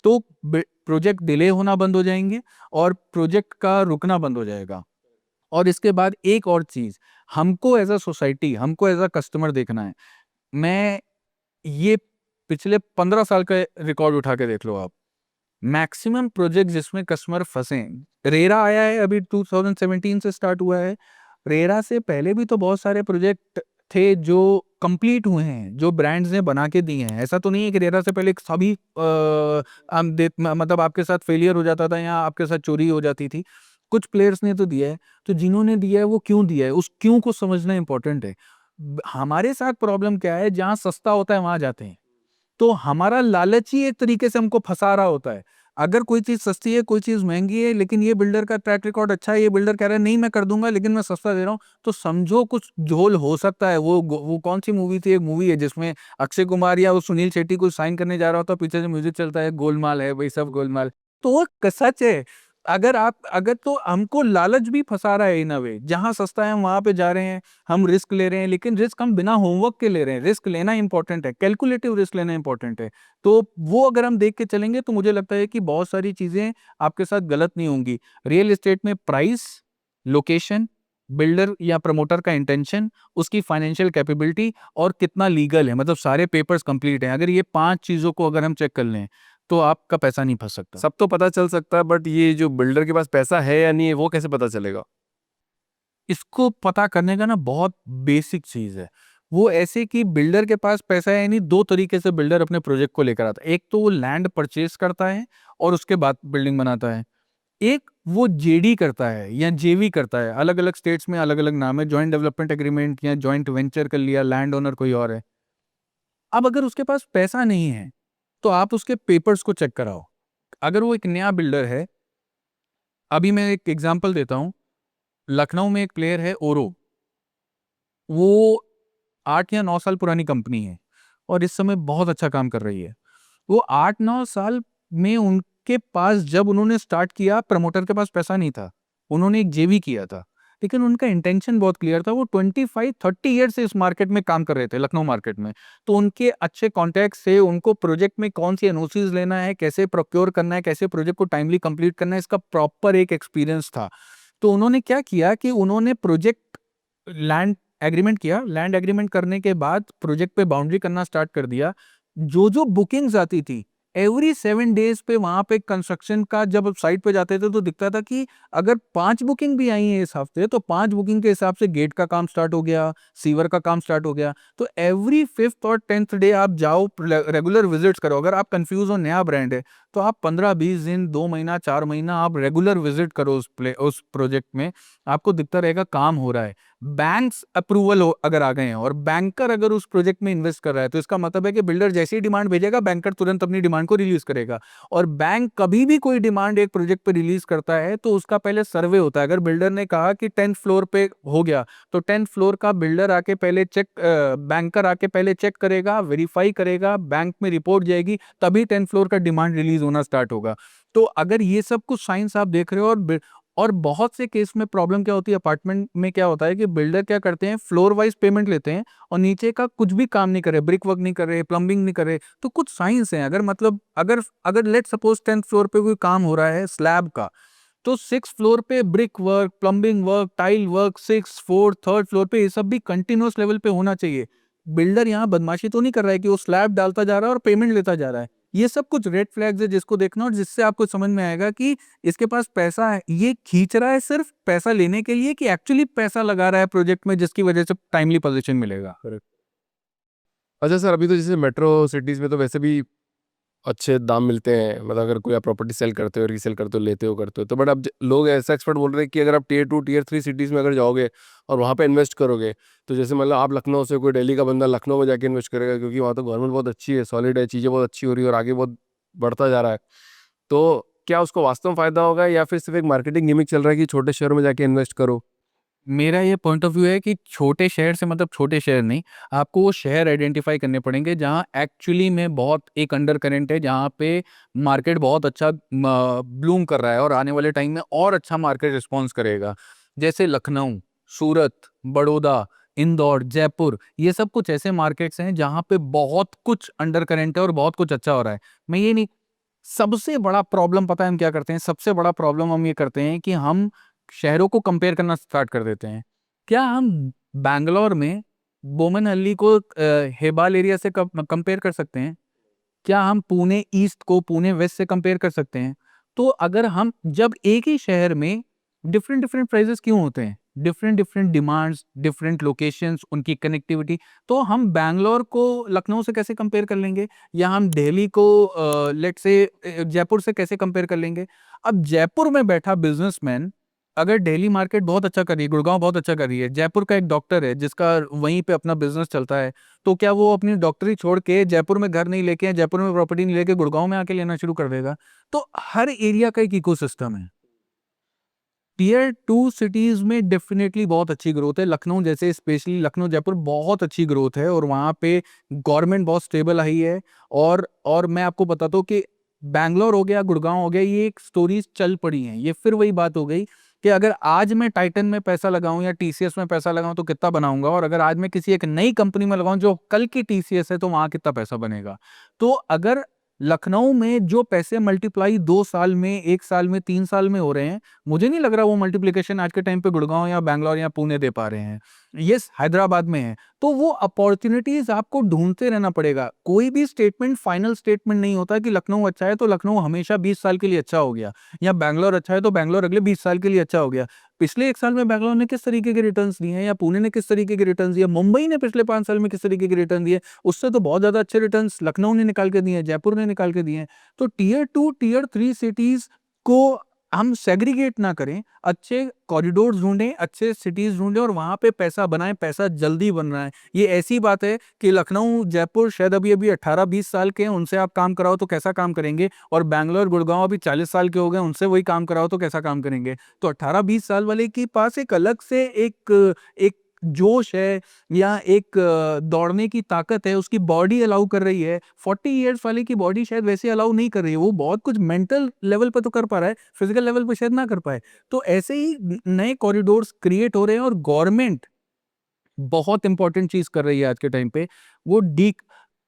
तो प्रोजेक्ट डिले होना बंद हो जाएंगे और प्रोजेक्ट का रुकना बंद हो जाएगा। और इसके बाद एक और चीज़, हमको एज़ अ सोसाइटी, हमको एज़ अ कस्टमर देखना है। मैं ये पिछले 15 साल का रिकॉर्ड उठा के देख लो आप। मैक्सिमम प्रोजेक्ट जिसमें कस्टमर फँसे, रेरा आया है अभी 2017 से स्टार्ट हुआ है। रेरा से पहले भी तो बहुत सारे प्रोजेक्ट थे जो कंप्लीट हुए हैं, जो ब्रांड्स ने बना के दिए हैं। ऐसा तो नहीं है कि रेरा से पहले सभी मतलब आपके साथ फेलियर हो जाता था या आपके साथ चोरी हो जाती थी। कुछ प्लेयर्स ने तो दिया है, तो जिन्होंने दिया है वो क्यों दिया है, उस क्यों को समझना इंपॉर्टेंट है। हमारे साथ प्रॉब्लम क्या है, जहाँ सस्ता होता है वहां जाते हैं। तो हमारा लालच ही एक तरीके से हमको फंसा रहा होता है। अगर कोई चीज़ सस्ती है, कोई चीज़ महँगी है, लेकिन ये बिल्डर का ट्रैक रिकॉर्ड अच्छा है, ये बिल्डर कह रहा है नहीं मैं कर दूँगा लेकिन मैं सस्ता दे रहा हूँ, तो समझो कुछ झोल हो सकता है। वो कौन-सी मूवी थी, एक मूवी है जिसमें अक्षय कुमार या वो सुनील शेट्टी कुछ साइन करने जा रहा होता है, पीछे से म्यूज़िक चलता है, गोलमाल है भई सब गोलमाल। तो वो सच है। अगर तो हमको लालच भी फँसा रहा है इन अ वे, जहाँ सस्ता है हम वहाँ पे जा रहे हैं, हम रिस्क ले रहे हैं, लेकिन रिस्क हम बिना होमवर्क के ले रहे हैं। रिस्क लेना इंपॉर्टेंट है, कैलकुलेटिव रिस्क लेना इंपॉर्टेंट है। तो वो अगर हम देख के चलेंगे तो मुझे लगता है कि बहुत सारी चीज़ें आपके साथ गलत नहीं होंगी। रियल एस्टेट में प्राइस, लोकेशन, बिल्डर या प्रमोटर का इंटेंशन, उसकी फाइनेंशियल कैपेबिलिटी और कितना लीगल है, मतलब सारे पेपर्स कंप्लीट हैं। अगर ये 5 चीज़ों को अगर हम चेक कर लें, तो आपका पैसा नहीं फँस सकता। सब तो पता चल सकता है, बट ये जो बिल्डर के पास पैसा है या नहीं है, वो कैसे पता चलेगा? इसको पता करने का ना बहुत बेसिक चीज़ है। वो ऐसे कि बिल्डर के पास पैसा है, यानी 2 तरीके से बिल्डर अपने प्रोजेक्ट को लेकर आता है। एक तो वो लैंड परचेज़ करता है और उसके बाद बिल्डिंग बनाता है। एक वो जेडी करता है या जेवी करता है। अलग-अलग स्टेट्स में अलग-अलग नाम है, जॉइंट डेवलपमेंट एग्रीमेंट या जॉइंट वेंचर कर लिया, लैंड ओनर कोई और है। अब अगर उसके पास पैसा नहीं है, तो आप उसके पेपर्स को चेक कराओ। अगर वो एक नया बिल्डर है, अभी मैं एक एग्ज़ाम्पल देता हूँ। लखनऊ में एक प्लेयर है ओरो। वो 8 या 9 साल पुरानी कंपनी है और इस समय बहुत अच्छा काम कर रही है। वो 8-9 साल में उनके पास जब उन्होंने स्टार्ट किया, प्रमोटर के पास पैसा नहीं था। उन्होंने एक जेवी किया था। लेकिन उनका इंटेंशन बहुत क्लियर था। वो 25-30 ईयर से इस मार्केट में काम कर रहे थे, लखनऊ मार्केट में। तो उनके अच्छे कॉन्टैक्ट्स से उनको प्रोजेक्ट में कौन-सी एनओसीज़ लेना है, कैसे प्रोक्योर करना है, कैसे प्रोजेक्ट को टाइमली कंप्लीट करना है, इसका प्रॉपर एक एक्सपीरियंस था। तो उन्होंने क्या किया कि उन्होंने प्रोजेक्ट लैंड एग्रीमेंट किया। लैंड एग्रीमेंट करने के बाद प्रोजेक्ट पे बाउंड्री करना स्टार्ट कर दिया। जो बुकिंग्स आती थी, एवरी 7 डेज़ पे वहाँ पे कंस्ट्रक्शन का जब साइट पे जाते थे तो दिखता था कि अगर 5 बुकिंग भी आई हैं इस हफ्ते, तो 5 बुकिंग के हिसाब से गेट का काम स्टार्ट हो गया, सीवर का काम स्टार्ट हो गया। तो एवरी 5th और 10th डे आप जाओ, रेगुलर विजिट्स करो। अगर आप कंफ्यूज हो, नया ब्रांड है, तो आप 15-20 दिन, 2 महीना, 4 महीना आप रेगुलर विजिट करो उस प्रोजेक्ट में। आपको दिखता रहेगा काम हो रहा है। बैंक्स अप्रूवल अगर आ गए हैं और बैंकर अगर उस प्रोजेक्ट में इन्वेस्ट कर रहा है, तो इसका मतलब है कि बिल्डर जैसे ही डिमांड भेजेगा, बैंकर तुरंत अपनी डिमांड को रिलीज करेगा। और बैंक कभी भी कोई डिमांड एक प्रोजेक्ट पे रिलीज करता है तो उसका पहले सर्वे होता है। अगर बिल्डर ने कहा कि 10th फ्लोर पे हो गया, तो 10th फ्लोर का बिल्डर आके पहले बैंकर आके पहले चेक करेगा, वेरीफाई करेगा, बैंक में रिपोर्ट जाएगी, तभी 10th फ्लोर का डिमांड रिलीज होना स्टार्ट होगा। तो अगर ये सब कुछ साइंस आप देख रहे हो, और बहुत से केस में प्रॉब्लम क्या होती है, अपार्टमेंट में क्या होता है कि बिल्डर क्या करते हैं, फ्लोर वाइज पेमेंट लेते हैं और नीचे का कुछ भी काम नहीं कर रहे, ब्रिक वर्क नहीं कर रहे, प्लम्बिंग नहीं कर रहे। तो कुछ साइंस है। अगर मतलब अगर अगर लेट सपोज 10th फ्लोर पे कोई काम हो रहा है स्लैब का, तो 6th फ्लोर पे brick work, plumbing work, tile work, 6th, 4th, 3rd floor पे ये सब भी कंटिन्यूअस लेवल पे होना चाहिए। बिल्डर यहाँ बदमाशी तो नहीं कर रहा है कि वो स्लैब डालता जा रहा है और पेमेंट लेता जा रहा है। ये सब कुछ रेड फ्लैग्स है जिसको देखना, और जिससे आपको समझ में आएगा कि इसके पास पैसा है, ये खींच रहा है सिर्फ पैसा लेने के लिए कि एक्चुअली पैसा लगा रहा है प्रोजेक्ट में जिसकी वजह से टाइमली पोजीशन मिलेगा। अच्छा सर, अभी तो जैसे मेट्रो सिटीज़ में तो वैसे भी अच्छे दाम मिलते हैं, मतलब अगर कोई आप प्रॉपर्टी सेल करते हो, रीसेल करते हो, लेते हो, करते हो, तो बट अब लोग ऐसा एक्सपर्ट बोल रहे हैं कि अगर आप टियर 2 टियर 3 सिटीज़ में अगर जाओगे और वहाँ पे इन्वेस्ट करोगे, तो जैसे मतलब आप लखनऊ से, कोई दिल्ली का बंदा लखनऊ में जाके इन्वेस्ट करेगा, क्योंकि वहाँ तो गवर्नमेंट बहुत अच्छी है, सॉलिड है, चीज़ें बहुत अच्छी हो रही है और आगे बहुत बढ़ता जा रहा है। तो क्या उसको वास्तव में फ़ायदा होगा या फिर सिर्फ एक मार्केटिंग गिमिक चल रहा है कि छोटे शहरों में जाके इन्वेस्ट करो? मेरा ये पॉइंट ऑफ व्यू है कि छोटे शहर से मतलब छोटे शहर नहीं, आपको वो शहर आइडेंटिफाई करने पड़ेंगे जहाँ एक्चुअली में बहुत एक अंडर करंट है, जहाँ पे मार्केट बहुत अच्छा ब्लूम कर रहा है और आने वाले टाइम में और अच्छा मार्केट रिस्पॉन्स करेगा। जैसे लखनऊ, सूरत, बड़ौदा, इंदौर, जयपुर, ये सब कुछ ऐसे मार्केट्स हैं जहाँ पे बहुत कुछ अंडर करंट है और बहुत कुछ अच्छा हो रहा है। मैं ये नहीं, सबसे बड़ा प्रॉब्लम पता है हम क्या करते हैं? सबसे बड़ा प्रॉब्लम हम ये करते हैं कि हम शहरों को कंपेयर करना स्टार्ट कर देते हैं। क्या हम बैंगलोर में बोमन-अली को हेबाल एरिया से कंपेयर कर सकते हैं? क्या हम पुणे ईस्ट को पुणे वेस्ट से कंपेयर कर सकते हैं? तो अगर हम जब एक ही शहर में डिफरेंट डिफरेंट प्राइसेस क्यों होते हैं? Different different demands, different locations, उनकी कनेक्टिविटी, तो हम बैंगलोर को लखनऊ से कैसे कंपेयर कर लेंगे? या हम दिल्ली को लेट्स से जयपुर से कैसे कंपेयर कर लेंगे? अब जयपुर में बैठा बिजनेसमैन अगर दिल्ली मार्केट बहुत अच्छा कर रही है, गुड़गांव बहुत अच्छा कर रही है, जयपुर का एक डॉक्टर है जिसका वहीं पे अपना बिजनेस चलता है, तो क्या वो अपनी डॉक्टरी छोड़ के जयपुर में घर नहीं लेके, जयपुर में प्रॉपर्टी नहीं लेके गुड़गांव में आके लेना शुरू कर देगा? तो हर एरिया का एक इकोसिस्टम है। टियर 2 सिटीज में डेफिनेटली बहुत अच्छी ग्रोथ है। लखनऊ जैसे, स्पेशली लखनऊ, जयपुर बहुत अच्छी ग्रोथ है और वहाँ पे गवर्नमेंट बहुत स्टेबल आई है। और मैं आपको बताता हूँ कि बैंगलोर हो गया, गुड़गांव हो गया, ये एक स्टोरीज चल पड़ी हैं। ये फिर वही बात हो गई कि अगर आज मैं टाइटन में पैसा लगाऊं या टीसीएस में पैसा लगाऊं तो कितना बनाऊंगा, और अगर आज मैं किसी एक नई कंपनी में लगाऊं जो कल की टीसीएस है तो वहां कितना पैसा बनेगा। तो अगर लखनऊ में जो पैसे मल्टीप्लाई 2 साल में, 1 साल में, 3 साल में हो रहे हैं, मुझे नहीं लग रहा वो मल्टीप्लिकेशन आज के टाइम पे गुड़गांव या बैंगलोर या पुणे दे पा रहे हैं। यस, हैदराबाद में है। तो वो अपॉर्चुनिटीज आपको ढूंढते रहना पड़ेगा। कोई भी स्टेटमेंट फाइनल स्टेटमेंट नहीं होता कि लखनऊ अच्छा है तो लखनऊ हमेशा 20 साल के लिए अच्छा हो गया, या बैंगलोर अच्छा है तो बैंगलोर अगले 20 साल के लिए अच्छा हो गया। पिछले 1 साल में बैंगलोर ने किस तरीके के रिटर्न्स दिए हैं, या पुणे ने किस तरीके के रिटर्न्स दिए, मुंबई ने पिछले 5 साल में किस तरीके के रिटर्न दिए, उससे तो बहुत ज्यादा अच्छे रिटर्न्स लखनऊ ने निकाल के दिए हैं, जयपुर ने निकाल के दिए हैं। तो टियर 2 टियर 3 सिटीज को हम सेग्रीगेट ना करें, अच्छे कॉरिडोर्स ढूंढें, अच्छे सिटीज ढूंढें और वहां पे पैसा बनाएं। पैसा जल्दी बन रहा है। ये ऐसी बात है कि लखनऊ, जयपुर शायद अभी अभी 18-20 साल के हैं, उनसे आप काम कराओ तो कैसा काम करेंगे, और बैंगलोर, गुड़गांव अभी 40 साल के हो गए, उनसे वही काम कराओ तो कैसा काम करेंगे। तो 18-20 साल वाले के पास एक अलग से एक एक जोश है, या एक दौड़ने की ताकत है, उसकी बॉडी अलाउ कर रही है। 40 इयर्स वाले की बॉडी शायद वैसे अलाउ नहीं कर रही है। वो बहुत कुछ मेंटल लेवल पे तो कर पा रहा है, फिजिकल लेवल पे शायद ना कर पाए। तो ऐसे ही नए कॉरिडोर्स क्रिएट हो रहे हैं, और गवर्नमेंट बहुत इंपॉर्टेंट चीज कर रही है आज के टाइम पे, वो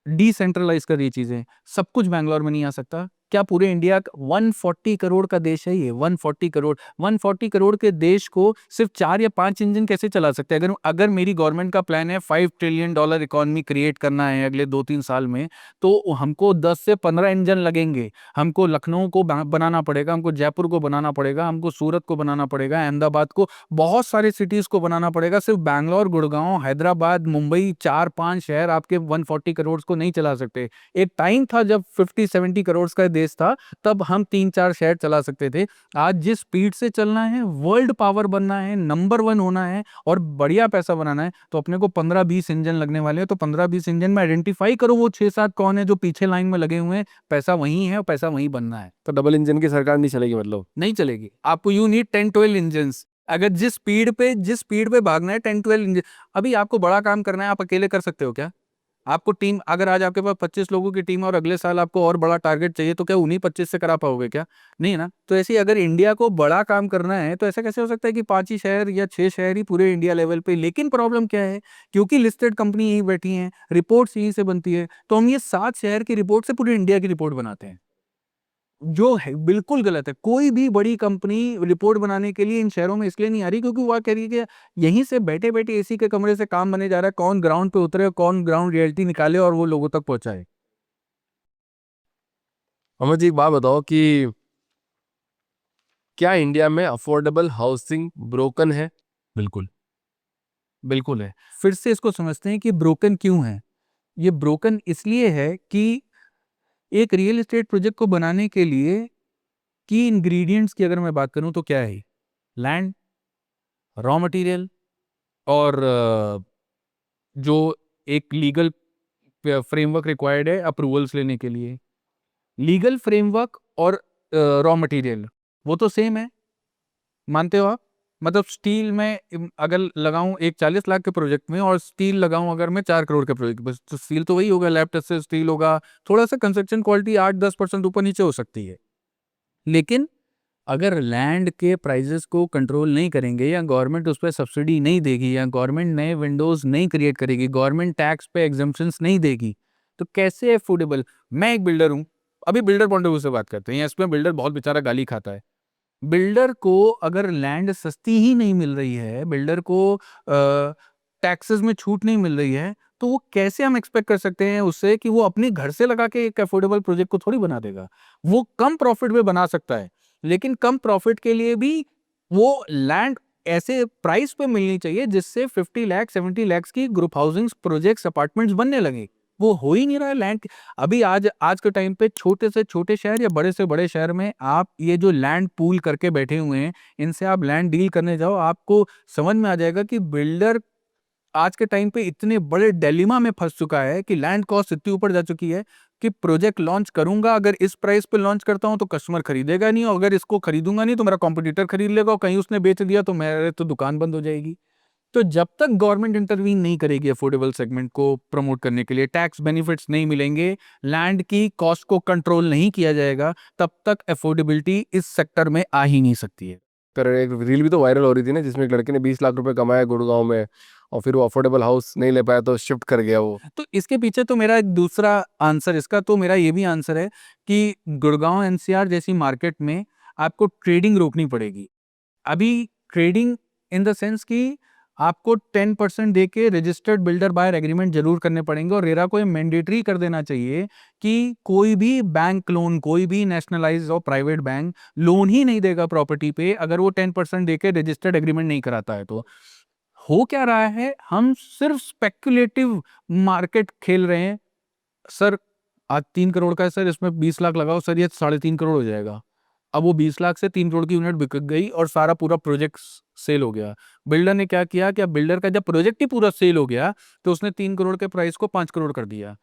डिसेंट्रलाइज कर रही है चीजें। सब कुछ बैंगलोर में नहीं आ सकता। क्या पूरे इंडिया का 140 करोड़ का देश है ये? 140 करोड़ के देश को सिर्फ 4 या 5 इंजन कैसे चला सकते हैं? अगर अगर मेरी गवर्नमेंट का प्लान है $5 ट्रिलियन इकोनॉमी क्रिएट करना है अगले 2-3 साल में, तो हमको 10 से 15 इंजन लगेंगे। हमको लखनऊ को बनाना पड़ेगा, हमको जयपुर को बनाना पड़ेगा, हमको सूरत को बनाना पड़ेगा, अहमदाबाद को, बहुत सारे सिटीज को बनाना पड़ेगा। सिर्फ बैंगलोर, गुड़गांव, हैदराबाद, मुंबई, 4-5 शहर आपके 140 करोड़ को नहीं चला सकते। एक टाइम था जब 50-70 करोड़ का देश था, तब हम 3-4 शहर चला सकते थे। आज जिस स्पीड से चलना है, वर्ल्ड पावर बनना है, नंबर 1 होना है और बढ़िया पैसा बनाना है, तो अपने को 15-20 इंजन लगने वाले हैं। तो 15-20 इंजन में आइडेंटिफाई करो वो 6-7 कौन है जो पीछे लाइन में लगे हुए हैं। पैसा वहीं है और पैसा वहीं बनना है। तो डबल इंजन की सरकार नहीं चलेगी मतलब? नहीं चलेगी। आपको यू नीड 10-12 इंजन्स। अगर जिस स्पीड पे भागना है, 10-12 इंजन। अभी आपको बड़ा काम करना है, आप अकेले कर सकते हो क्या? आपको टीम, अगर आज आपके पास 25 लोगों की टीम है और अगले साल आपको और बड़ा टारगेट चाहिए, तो क्या उन्हीं 25 से करा पाओगे क्या? नहीं ना। तो ऐसे ही अगर इंडिया को बड़ा काम करना है, तो ऐसा कैसे हो सकता है कि 5 ही शहर या 6 शहर ही पूरे इंडिया लेवल पे? लेकिन प्रॉब्लम क्या है, क्योंकि लिस्टेड कंपनी यहीं बैठी हैं, रिपोर्ट्स यहीं से बनती है, तो हम ये 7 शहर की रिपोर्ट से पूरे इंडिया की रिपोर्ट बनाते हैं, जो है बिल्कुल गलत है। कोई भी बड़ी कंपनी रिपोर्ट बनाने के लिए इन शहरों में इसलिए नहीं आ रही क्योंकि वो कह रही है कि यहीं से बैठे-बैठे एसी के कमरे से काम बने जा रहा है। कौन ग्राउंड पे उतरे, कौन ग्राउंड रियलिटी निकाले और वो लोगों तक पहुँचाए। अमर जी एक बात बताओ कि क्या इंडिया में अफोर्डेबल हाउसिंग ब्रोकन है? बिल्कुल, बिल्कुल है। फिर से इसको समझते हैं कि ब्रोकन क्यों है? ये ब्रोकन इसलिए है कि एक रियल एस्टेट प्रोजेक्ट को बनाने के लिए की इंग्रीडिएंट्स की अगर मैं बात करूँ तो क्या है? लैंड, रॉ मटेरियल और जो एक लीगल फ्रेमवर्क रिक्वायर्ड है अप्रूवल्स लेने के लिए। लीगल फ्रेमवर्क और रॉ मटेरियल वो तो सेम है, मानते हो आप? मतलब स्टील में अगर लगाऊं एक 40 लाख के प्रोजेक्ट में और स्टील लगाऊं अगर मैं 4 करोड़ के प्रोजेक्ट बस तो स्टील तो वही होगा, लैब टेस्ट से स्टील होगा। थोड़ा सा कंस्ट्रक्शन क्वालिटी 8-10% ऊपर नीचे हो सकती है, लेकिन अगर लैंड के प्राइसेस को कंट्रोल नहीं करेंगे या गवर्नमेंट उस पर सब्सिडी नहीं देगी या गवर्नमेंट नए विंडोज नहीं क्रिएट करेगी, गवर्नमेंट टैक्स पे एग्जम्पशंस नहीं देगी, तो कैसे अफोर्डेबल? मैं एक बिल्डर हूं, अभी बिल्डर पॉइंट ऑफ व्यू से बात करते हैं, इसमें बिल्डर बहुत बेचारा गाली खाता है। बिल्डर को अगर लैंड सस्ती ही नहीं मिल रही है, बिल्डर को टैक्सेस में छूट नहीं मिल रही है, तो वो कैसे हम एक्सपेक्ट कर सकते हैं उससे कि वो अपने घर से लगा के एक अफोर्डेबल प्रोजेक्ट को थोड़ी बना देगा। वो कम प्रॉफिट में बना सकता है, लेकिन कम प्रॉफिट के लिए भी वो लैंड ऐसे प्राइस पे मिलनी चाहिए जिससे 50 लाख 70 लाख की ग्रुप हाउसिंग प्रोजेक्ट्स अपार्टमेंट्स बनने लगे। वो हो ही नहीं रहा है लैंड। अभी आज आज के टाइम पे छोटे से छोटे शहर या बड़े से बड़े शहर में आप ये जो लैंड पूल करके बैठे हुए हैं, इनसे आप लैंड डील करने जाओ, आपको समझ में आ जाएगा कि बिल्डर आज के टाइम पे इतने बड़े डिलेमा में फंस चुका है कि लैंड कॉस्ट इतनी ऊपर जा चुकी है कि प्रोजेक्ट लॉन्च करूंगा, अगर इस प्राइस पे लॉन्च करता हूं तो कस्टमर खरीदेगा नहीं, और अगर इसको खरीदूंगा नहीं तो मेरा कॉम्पिटिटर खरीद लेगा, और कहीं उसने बेच दिया तो मेरे तो दुकान बंद हो जाएगी। तो जब तक गवर्नमेंट इंटरवीन नहीं करेगी अफोर्डेबल सेगमेंट को प्रमोट करने के लिए, टैक्स बेनिफिट्स नहीं मिलेंगे, लैंड की कॉस्ट को कंट्रोल नहीं किया जाएगा, तब तक अफोर्डेबिलिटी इस सेक्टर में आ ही नहीं सकती है। पर एक रील भी तो वायरल हो रही थी ना, जिसमें एक लड़के ने 20 लाख रुपए कमाए गुड़गांव में और फिर वो अफोर्डेबल हाउस नहीं ले पाया तो शिफ्ट कर गया वो। तो इसके पीछे तो मेरा एक दूसरा आंसर, इसका तो मेरा ये भी आंसर है कि गुड़गांव एनसीआर जैसी मार्केट में आपको ट्रेडिंग रोकनी पड़ेगी। अभी ट्रेडिंग इन द सेंस कि आपको 10% दे के रजिस्टर्ड बिल्डर बायर एग्रीमेंट जरूर करने पड़ेंगे, और रेरा को ये मैंडेटरी कर देना चाहिए कि कोई भी बैंक लोन, कोई भी नेशनलाइज और प्राइवेट बैंक लोन ही नहीं देगा प्रॉपर्टी पे अगर वो 10% दे के रजिस्टर्ड एग्रीमेंट नहीं कराता है। तो हो क्या रहा है, हम सिर्फ स्पेक्युलेटिव मार्केट खेल रहे हैं। सर आज 3 करोड़ का है सर, इसमें 20 लाख लगाओ सर, ये 3.5 करोड़ हो जाएगा। अब वो 20 लाख से 3 करोड़ की यूनिट बिक गई और सारा पूरा प्रोजेक्ट सेल हो गया। बिल्डर ने क्या किया कि अब बिल्डर का जब प्रोजेक्ट ही पूरा सेल हो गया तो उसने 3 करोड़ के प्राइस को 5 करोड़ कर दिया।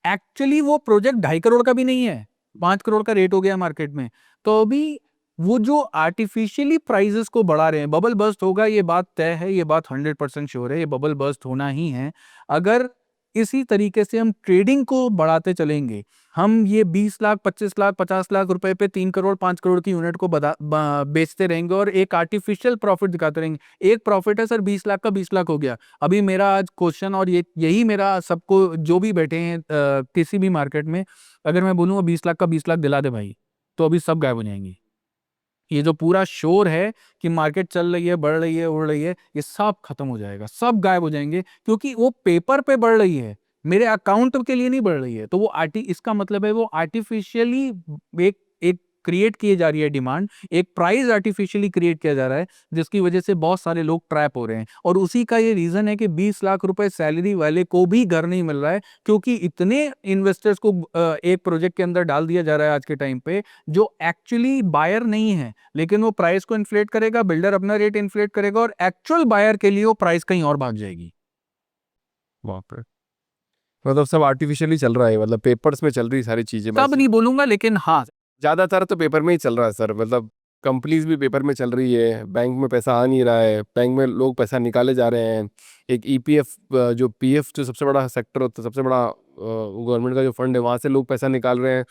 एक्चुअली वो प्रोजेक्ट 2.5 करोड़ का भी नहीं है, 5 करोड़ का रेट हो गया मार्केट में। तो अभी वो जो आर्टिफिशियली प्राइसेस को बढ़ा रहे हैं, बबल बर्स्ट होगा, ये बात तय है, ये बात 100% श्योर है, ये बबल बर्स्ट होना ही है। अगर इसी तरीके से हम ट्रेडिंग को बढ़ाते चलेंगे, हम ये 20 लाख 25 लाख 50 लाख रुपए पे 3 करोड़ 5 करोड़ की यूनिट को बेचते रहेंगे और एक आर्टिफिशियल प्रॉफिट दिखाते रहेंगे। एक प्रॉफिट है सर 20 लाख का, 20 लाख हो गया। अभी मेरा आज क्वेश्चन, और यही मेरा सबको जो भी बैठे हैं किसी भी मार्केट में, अगर मैं बोलूँगा 20 लाख का 20 लाख दिला दे भाई, तो अभी सब गायब हो जाएंगे। ये जो पूरा शोर है कि मार्केट चल रही है, बढ़ रही है, उड़ रही है, ये सब खत्म हो जाएगा, सब गायब हो जाएंगे, क्योंकि वो पेपर पे बढ़ रही है, मेरे अकाउंट के लिए नहीं बढ़ रही है। तो वो इसका मतलब है वो आर्टिफिशियली एक एक क्रिएट की जा रही है डिमांड, एक प्राइस आर्टिफिशियली क्रिएट किया जा रहा है, जिसकी वजह से बहुत सारे लोग ट्रैप हो रहे हैं। और उसी का ये रीजन है कि 20 लाख रुपए सैलरी वाले को भी घर नहीं मिल रहा है, क्योंकि इतने इन्वेस्टर्स को एक प्रोजेक्ट के अंदर डाल दिया जा रहा है आज के टाइम पे, जो एक्चुअली बायर नहीं है, लेकिन वो प्राइस को इन्फ्लेट करेगा, बिल्डर अपना रेट इन्फ्लेट करेगा, और एक्चुअल बायर के लिए वो प्राइस कहीं और भाग जाएगी। वहाँ पे मतलब सब आर्टिफिशियली चल रहा है, मतलब पेपर्स में चल रही सारी चीजें। तब नहीं बोलूंगा, लेकिन हाँ ज्यादातर तो पेपर में ही चल रहा है सर, मतलब कंपनीज भी पेपर में चल रही है, बैंक में पैसा आ नहीं रहा है, बैंक में लोग पैसा निकाले जा रहे हैं। एक ईपीएफ जो पीएफ जो सबसे बड़ा सेक्टर होता है, सबसे बड़ा गवर्नमेंट का जो फंड है, वहाँ से लोग पैसा निकाल रहे हैं।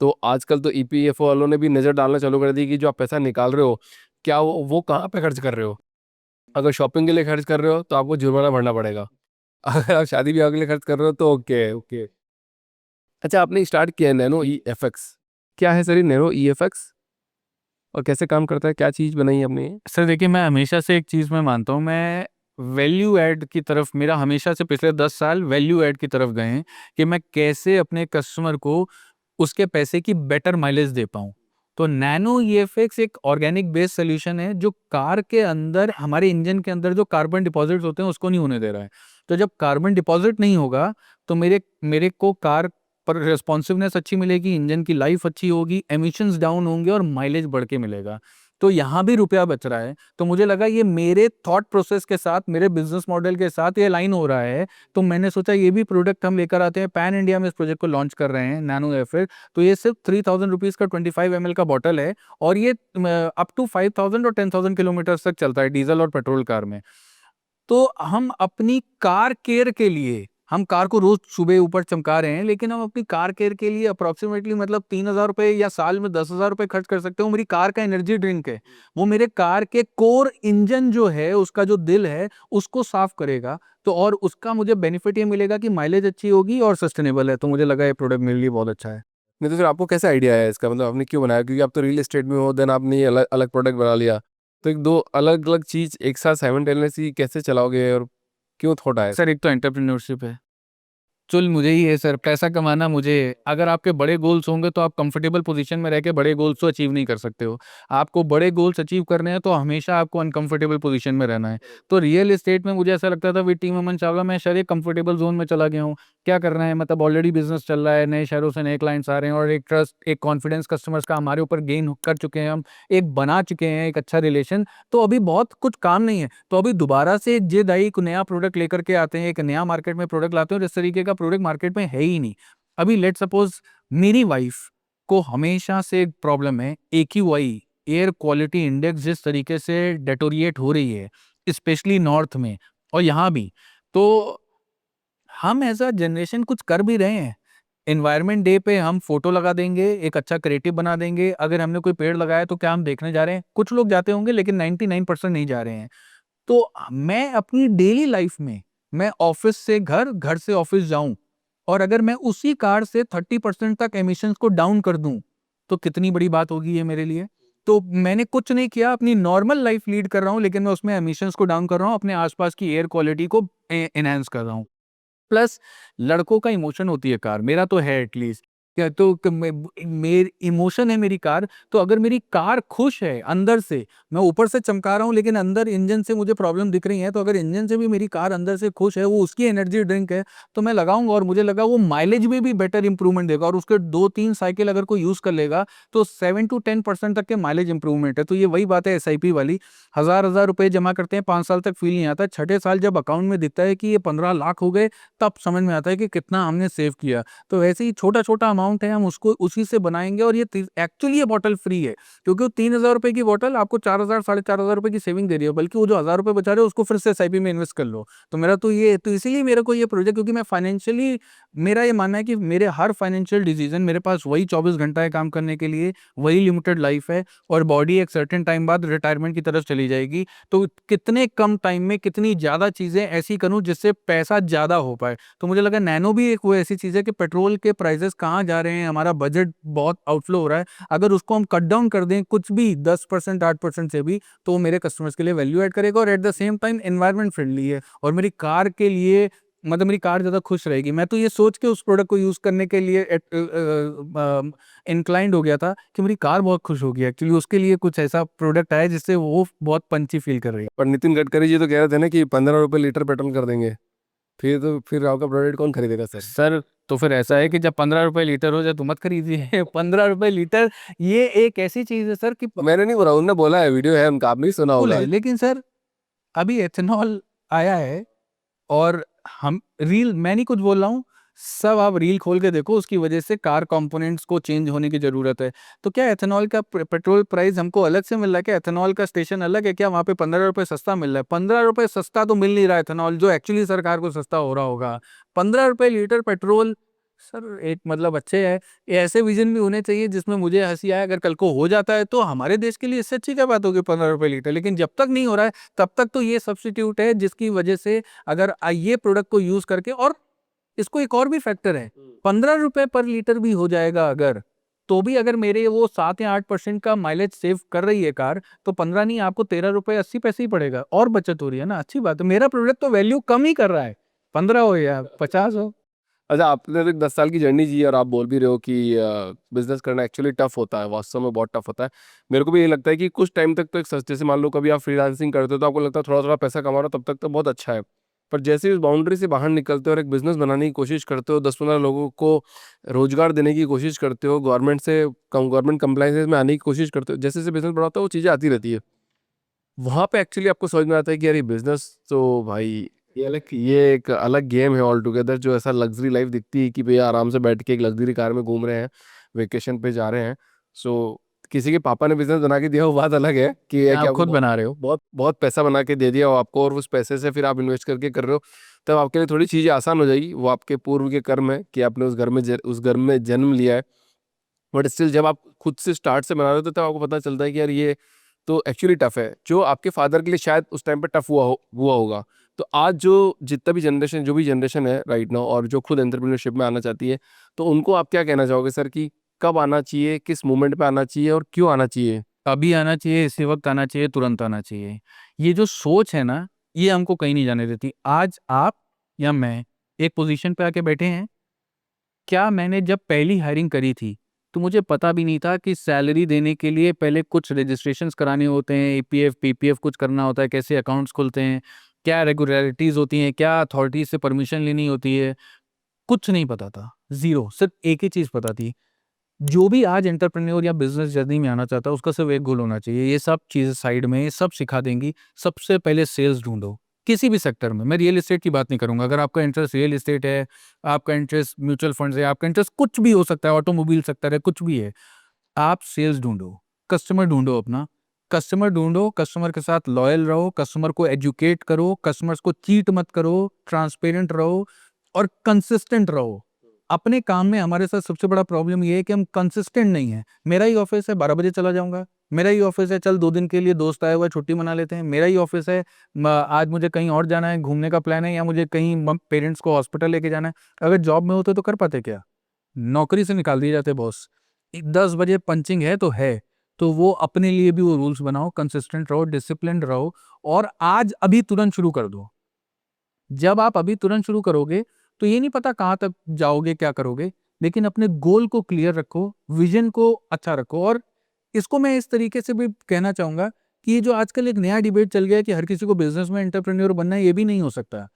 तो आजकल तो ईपीएफओ वालों ने भी नज़र डालना चालू कर दी कि जो आप पैसा निकाल रहे हो, क्या वो कहाँ पे खर्च कर रहे हो। अगर शॉपिंग के लिए खर्च कर रहे हो तो आपको जुर्माना भरना पड़ेगा। अगर आप शादी ब्याह के लिए खर्च कर रहे हो तो ओके ओके। अच्छा, आपने स्टार्ट किया है नैनो ई एफ एक्स, क्या है सर ये नैनो ई एफ एक्स और कैसे काम करता है, क्या चीज़ बनाई है आपने? सर देखिए, मैं हमेशा से एक चीज़ मैं मानता हूँ, मैं वैल्यू ऐड की तरफ, मेरा हमेशा से पिछले 10 साल वैल्यू ऐड की तरफ गए हैं कि मैं कैसे अपने कस्टमर को उसके पैसे की बेटर माइलेज दे पाऊँ। तो नैनो ईएफएक्स एक ऑर्गेनिक बेस्ड सॉल्यूशन है जो कार के अंदर, हमारे इंजन के अंदर जो कार्बन डिपॉजिट्स होते हैं उसको नहीं होने दे रहा है। तो जब कार्बन डिपॉजिट नहीं होगा तो मेरे को कार पर रिस्पॉन्सिवनेस अच्छी मिलेगी, इंजन की लाइफ अच्छी होगी, एमिशंस डाउन होंगे और माइलेज बढ़ के मिलेगा। तो यहाँ भी रुपया बच रहा है। तो मुझे लगा ये मेरे थॉट प्रोसेस के साथ, मेरे बिजनेस मॉडल के साथ ये अलाइन हो रहा है। तो मैंने सोचा ये भी प्रोडक्ट हम लेकर आते हैं। पैन इंडिया में इस प्रोजेक्ट को लॉन्च कर रहे हैं, नैनो एफिड। तो ये सिर्फ 3000 रुपीज़ का 25 ml का बॉटल है और ये अप टू 5000 और 10,000 किलोमीटर तक चलता है डीजल और पेट्रोल कार में। तो हम अपनी कार केयर के लिए, हम कार को रोज सुबह ऊपर चमका रहे हैं, लेकिन हम अपनी कार केयर के लिए अप्रोक्सीमेटली मतलब 3000 रुपए या साल में 10,000 रुपए खर्च कर सकते हो। मेरी कार का एनर्जी ड्रिंक है, वो मेरे कार के कोर इंजन जो है, उसका जो दिल है, उसको साफ करेगा। तो और उसका मुझे बेनिफिट ये मिलेगा कि माइलेज अच्छी होगी और सस्टेनेबल है। तो मुझे लगा ये प्रोडक्ट मेरे लिए बहुत अच्छा है। नहीं तो फिर आपको कैसा आइडिया है इसका, मतलब आपने क्यों बनाया? क्योंकि आप तो रियल एस्टेट में हो, देन आपने ये अलग अलग प्रोडक्ट बना लिया, तो एक दो अलग अलग चीज एक साथ साइमल्टेनियसली कैसे चलाओगे और क्यों थॉट आया? सर एक तो एंटरप्रेन्योरशिप है, चुल मुझे ही है सर, पैसा कमाना मुझे। अगर आपके बड़े गोल्स होंगे तो आप कंफर्टेबल पोजीशन में रह के बड़े गोल्स तो अचीव नहीं कर सकते हो। आपको बड़े गोल्स अचीव करने हैं तो हमेशा आपको अनकंफर्टेबल पोजीशन में रहना है। तो रियल एस्टेट में मुझे ऐसा लगता था विद टीम अमन चावला मैं शायद एक कंफर्टेबल जोन में चला गया हूँ। क्या करना है, मतलब ऑलरेडी बिजनेस चल रहा है, नए शहरों से नए क्लाइंट्स आ रहे हैं और एक ट्रस्ट, एक कॉन्फिडेंस कस्टमर्स का हमारे ऊपर गेन कर चुके हैं, हम एक बना चुके हैं एक अच्छा रिलेशन। तो अभी बहुत कुछ काम नहीं है। तो अभी दोबारा से एक जेद आई, एक नया प्रोडक्ट लेकर के आते हैं, एक नया मार्केट में प्रोडक्ट लाते हैं और इस तरीके का प्रोडक्ट मार्केट में है ही नहीं। अभी लेट सपोज मेरी वाइफ को हमेशा से एक प्रॉब्लम है, AQI एयर क्वालिटी इंडेक्स जिस तरीके से डेटोरिएट हो रही है, स्पेशली नॉर्थ में और यहाँ भी। तो हम एज अ जनरेशन कुछ कर भी रहे हैं। एनवायरनमेंट डे पे हम फोटो लगा देंगे, एक अच्छा क्रिएटिव बना देंगे। अगर हमने कोई पेड़ लगाया तो क्या हम देखने जा रहे हैं? कुछ लोग जाते होंगे लेकिन 99% नहीं जा रहे हैं। तो मैं अपनी डेली लाइफ में, मैं ऑफिस से घर, घर से ऑफिस जाऊं और अगर मैं उसी कार से 30% तक एमिशंस को डाउन कर दूं तो कितनी बड़ी बात होगी ये मेरे लिए। तो मैंने कुछ नहीं किया, अपनी नॉर्मल लाइफ लीड कर रहा हूं, लेकिन मैं उसमें एमिशंस को डाउन कर रहा हूं, अपने आसपास की एयर क्वालिटी को एनहांस कर रहा हूं। प्लस लड़कों का इमोशन होती है कार, मेरा तो है एटलीस्ट। क्या तो मेरी इमोशन है मेरी कार। तो अगर मेरी कार खुश है अंदर से, मैं ऊपर से चमका रहा हूँ लेकिन अंदर इंजन से मुझे प्रॉब्लम दिख रही है, तो अगर इंजन से भी मेरी कार अंदर से खुश है, वो उसकी एनर्जी ड्रिंक है, तो मैं लगाऊंगा और मुझे लगा वो माइलेज में भी बेटर इंप्रूवमेंट देगा और उसके 2-3 साइकिल अगर कोई यूज कर लेगा तो 7 to 10% तक के माइलेज इंप्रूवमेंट है। तो ये वही बात है SIP वाली, हजार रुपए जमा करते हैं, 5 साल तक फील नहीं आता, छठे साल जब अकाउंट में दिखता है कि ये 15 लाख हो गए, तब समझ में आता है कि कितना हमने सेव किया। तो वैसे ही छोटा-छोटा अमाउंट है, हम उसको उसी से बनाएँगे और ये एक्चुअली ये बॉटल फ्री है, क्योंकि वो 3000 रुपए की बॉटल आपको 4000 साढ़े 4000 रुपए की सेविंग दे रही है, बल्कि वो जो 1000 रुपए बचा रहे हो उसको फिर से SIP में इन्वेस्ट कर लो। तो मेरा तो ये, तो इसीलिए मेरे को ये प्रोजेक्ट, क्योंकि मैं फाइनेंशियली, मेरा ये मानना है कि मेरे हर फाइनेंशियल डिसीजन, मेरे पास वही 24 घंटा है काम करने के लिए, वही लिमिटेड लाइफ है और बॉडी एक सर्टेन टाइम बाद रिटायरमेंट की तरफ चली जाएगी। तो कितने कम टाइम में कितनी ज़्यादा चीज़ें ऐसी करूँ जिससे पैसा ज़्यादा हो पाए। तो मुझे लगा नैनो भी एक वो ऐसी चीज़ है कि पेट्रोल के प्राइसेस कहाँ जा रहे हैं, हमारा बजट बहुत आउटफ्लो हो रहा है, अगर उसको हम कट डाउन कर दें कुछ भी 10% 8% से भी, तो वो मेरे कस्टमर्स के लिए वैल्यू ऐड करेगा और at the same time environment friendly है और मेरी कार के लिए, मतलब मेरी कार ज़्यादा खुश रहेगी। मैं तो ये सोच के उस प्रोडक्ट को यूज़ करने के लिए इंक्लाइंड हो गया था कि मेरी कार बहुत खुश होगी। एक्चुअली उसके लिए कुछ ऐसा प्रोडक्ट आया जिससे वो बहुत पंची फील कर रही है। पर नितिन गडकरी जी तो कह रहे थे ना कि 15 रुपए लीटर पेट्रोल कर देंगे, फिर आपका प्रोडक्ट कौन खरीदेगा सर? सर तो फिर ऐसा है कि जब 15 रुपए लीटर हो जाए तो मत खरीदिए। 15 रुपए लीटर ये एक ऐसी चीज़ है सर कि मैंने नहीं बोला, उन्होंने बोला है, वीडियो है उनका, आपने ही सुना बिल्कुल होगा। है, लेकिन सर अभी एथेनॉल आया है और हम रील, मैं नहीं कुछ बोल रहा हूँ, सब आप रील खोल के देखो, उसकी वजह से कार कंपोनेंट्स को चेंज होने की ज़रूरत है। तो क्या एथेनॉल का पेट्रोल प्राइस हमको अलग से मिल रहा है क्या? एथेनॉल का स्टेशन अलग है क्या? वहाँ पे 15 रुपये सस्ता मिल रहा है? 15 रुपये सस्ता तो मिल नहीं रहा है एथेनॉल, जो एक्चुअली सरकार को सस्ता हो रहा होगा। 15 रुपये लीटर पेट्रोल, सर एक मतलब अच्छे है, ये ऐसे विजन भी होने चाहिए जिसमें मुझे हंसी आए। अगर कल को हो जाता है तो हमारे देश के लिए इससे अच्छी क्या बात होगी 15 रुपये लीटर, लेकिन जब तक नहीं हो रहा है तब तक तो ये सब्स्टिट्यूट है जिसकी वजह से अगर ये प्रोडक्ट को यूज़ करके, और इसको एक और भी फैक्टर है, 15 रुपए पर लीटर भी हो जाएगा अगर, तो भी अगर मेरे वो 7 या 8% का माइलेज सेव कर रही है कार, तो 15 नहीं आपको 13 रुपए 80 पैसे ही पड़ेगा और बचत हो रही है ना, अच्छी बात है। मेरा प्रोडक्ट तो वैल्यू कम ही कर रहा है, 15 हो या 50 हो। अच्छा, आपने तो 10 साल की जर्नी जी और आप बोल भी रहे हो कि बिजनेस करना एक्चुअली टफ होता है, वास्तव में बहुत टफ होता है। मेरे को भी ये लगता है कि कुछ टाइम तक तो एक जैसे मान लो कभी आप फ्रीलांसिंग करते हो तो आपको लगता है थोड़ा थोड़ा पैसा कमा रहे हो, तब तक तो बहुत अच्छा है। पर जैसे ही उस बाउंड्री से बाहर निकलते हो और एक बिजनेस बनाने की कोशिश करते हो, 10-15 लोगों को रोजगार देने की कोशिश करते हो, गवर्नमेंट कंप्लाइंसेस में आने की कोशिश करते हो, जैसे जैसे बिजनेस बढ़ाते हो वो चीज़ें आती रहती है। वहाँ पे एक्चुअली आपको समझ में आता है कि यार ये बिजनेस तो भाई ये एक अलग गेम है ऑल टुगेदर। जो ऐसा लग्जरी लाइफ दिखती है कि भैया आराम से बैठ के एक लग्जरी कार में घूम रहे हैं, वेकेशन पे जा रहे हैं। सो किसी के पापा ने बिजनेस बना के दिया वो बात अलग है कि ये कि आप आपको खुद बना रहे हो। बहुत बहुत पैसा बना के दे दिया हो आपको, और उस पैसे से फिर आप इन्वेस्ट करके कर रहे हो, तब आपके लिए थोड़ी चीज़ें आसान हो जाएगी। वो आपके पूर्व के कर्म है कि आपने उस घर में जन्म लिया है। बट स्टिल जब आप खुद से स्टार्ट से बना रहे हो तो तब आपको पता चलता है कि यार ये तो एक्चुअली टफ है। जो आपके फादर के लिए शायद उस टाइम पे टफ हुआ होगा, तो आज जितना भी जनरेशन जो भी जनरेशन है राइट नाउ, और जो खुद एंटरप्रेन्योरशिप में आना चाहती है, तो उनको आप क्या कहना चाहोगे सर कि कब आना चाहिए, किस मोमेंट पे आना चाहिए और क्यों आना चाहिए? अभी आना चाहिए, इसी वक्त आना चाहिए, तुरंत आना चाहिए। ये जो सोच है ना, ये हमको कहीं नहीं जाने देती। आज आप या मैं एक पोजीशन पे आके बैठे हैं। क्या मैंने जब पहली हायरिंग करी थी, तो मुझे पता भी नहीं था कि सैलरी देने के लिए पहले कुछ रजिस्ट्रेशंस कराने होते हैं, ईपीएफ, पीपीएफ कुछ करना होता है, कैसे अकाउंट्स खुलते हैं, क्या रेगुलरिटीज़ होती हैं, क्या अथॉरिटी से परमिशन लेनी होती है, कुछ नहीं पता था, ज़ीरो। सिर्फ़ एक ही चीज़ पता थी, जो भी आज एंटरप्रेन्योर या बिज़नेस जर्नी में आना चाहता है, उसका सिर्फ़ एक गोल होना चाहिए, ये सब चीज़ें साइड में, ये सब सिखा देंगी। सबसे पहले सेल्स ढूँढो, किसी भी सेक्टर में। मैं रियल एस्टेट की बात नहीं करूँगा, अगर आपका इंटरेस्ट रियल एस्टेट है, आपका इंटरेस्ट म्यूचुअल फंड्स है, आपका इंटरेस्ट कुछ भी हो सकता है, ऑटोमोबाइल सेक्टर है, कुछ भी है, आप सेल्स ढूँढो, कस्टमर ढूँढो अपना। कस्टमर ढूँढो, कस्टमर के साथ लॉयल रहो, कस्टमर को एजुकेट करो, कस्टमर्स को चीट मत करो, ट्रांसपेरेंट रहो और कंसिस्टेंट रहो। अपने काम में हमारे साथ सबसे बड़ा प्रॉब्लम ये है कि हम कंसिस्टेंट नहीं हैं। मेरा ही ऑफ़िस है, 12 बजे चला जाऊँगा। मेरा ही ऑफ़िस है, चल 2 दिन के लिए दोस्त आया हुआ है, छुट्टी मना लेते हैं। मेरा ही ऑफ़िस है, आज मुझे कहीं और जाना है, घूमने का प्लान है, या मुझे कहीं पेरेंट्स को हॉस्पिटल लेके जाना है। अगर जॉब में होते तो कर पाते क्या? नौकरी से निकाल दिए जाते बॉस। 10 बजे पंचिंग है तो है, तो वो अपने लिए भी वो रूल्स बनाओ, कंसिस्टेंट रहो, डिसिप्लिन्ड रहो और आज अभी तुरंत शुरू कर दो। जब आप अभी तुरंत शुरू करोगे, तो ये नहीं पता कहाँ तक जाओगे, क्या करोगे, लेकिन अपने गोल को क्लियर रखो, विज़न को अच्छा रखो। और इसको मैं इस तरीके से भी कहना चाहूँगा कि ये जो आजकल एक नया डिबेट चल गया है कि हर किसी को बिज़नेसमैन, एंटरप्रेन्योर बनना है, ये भी नहीं हो सकता।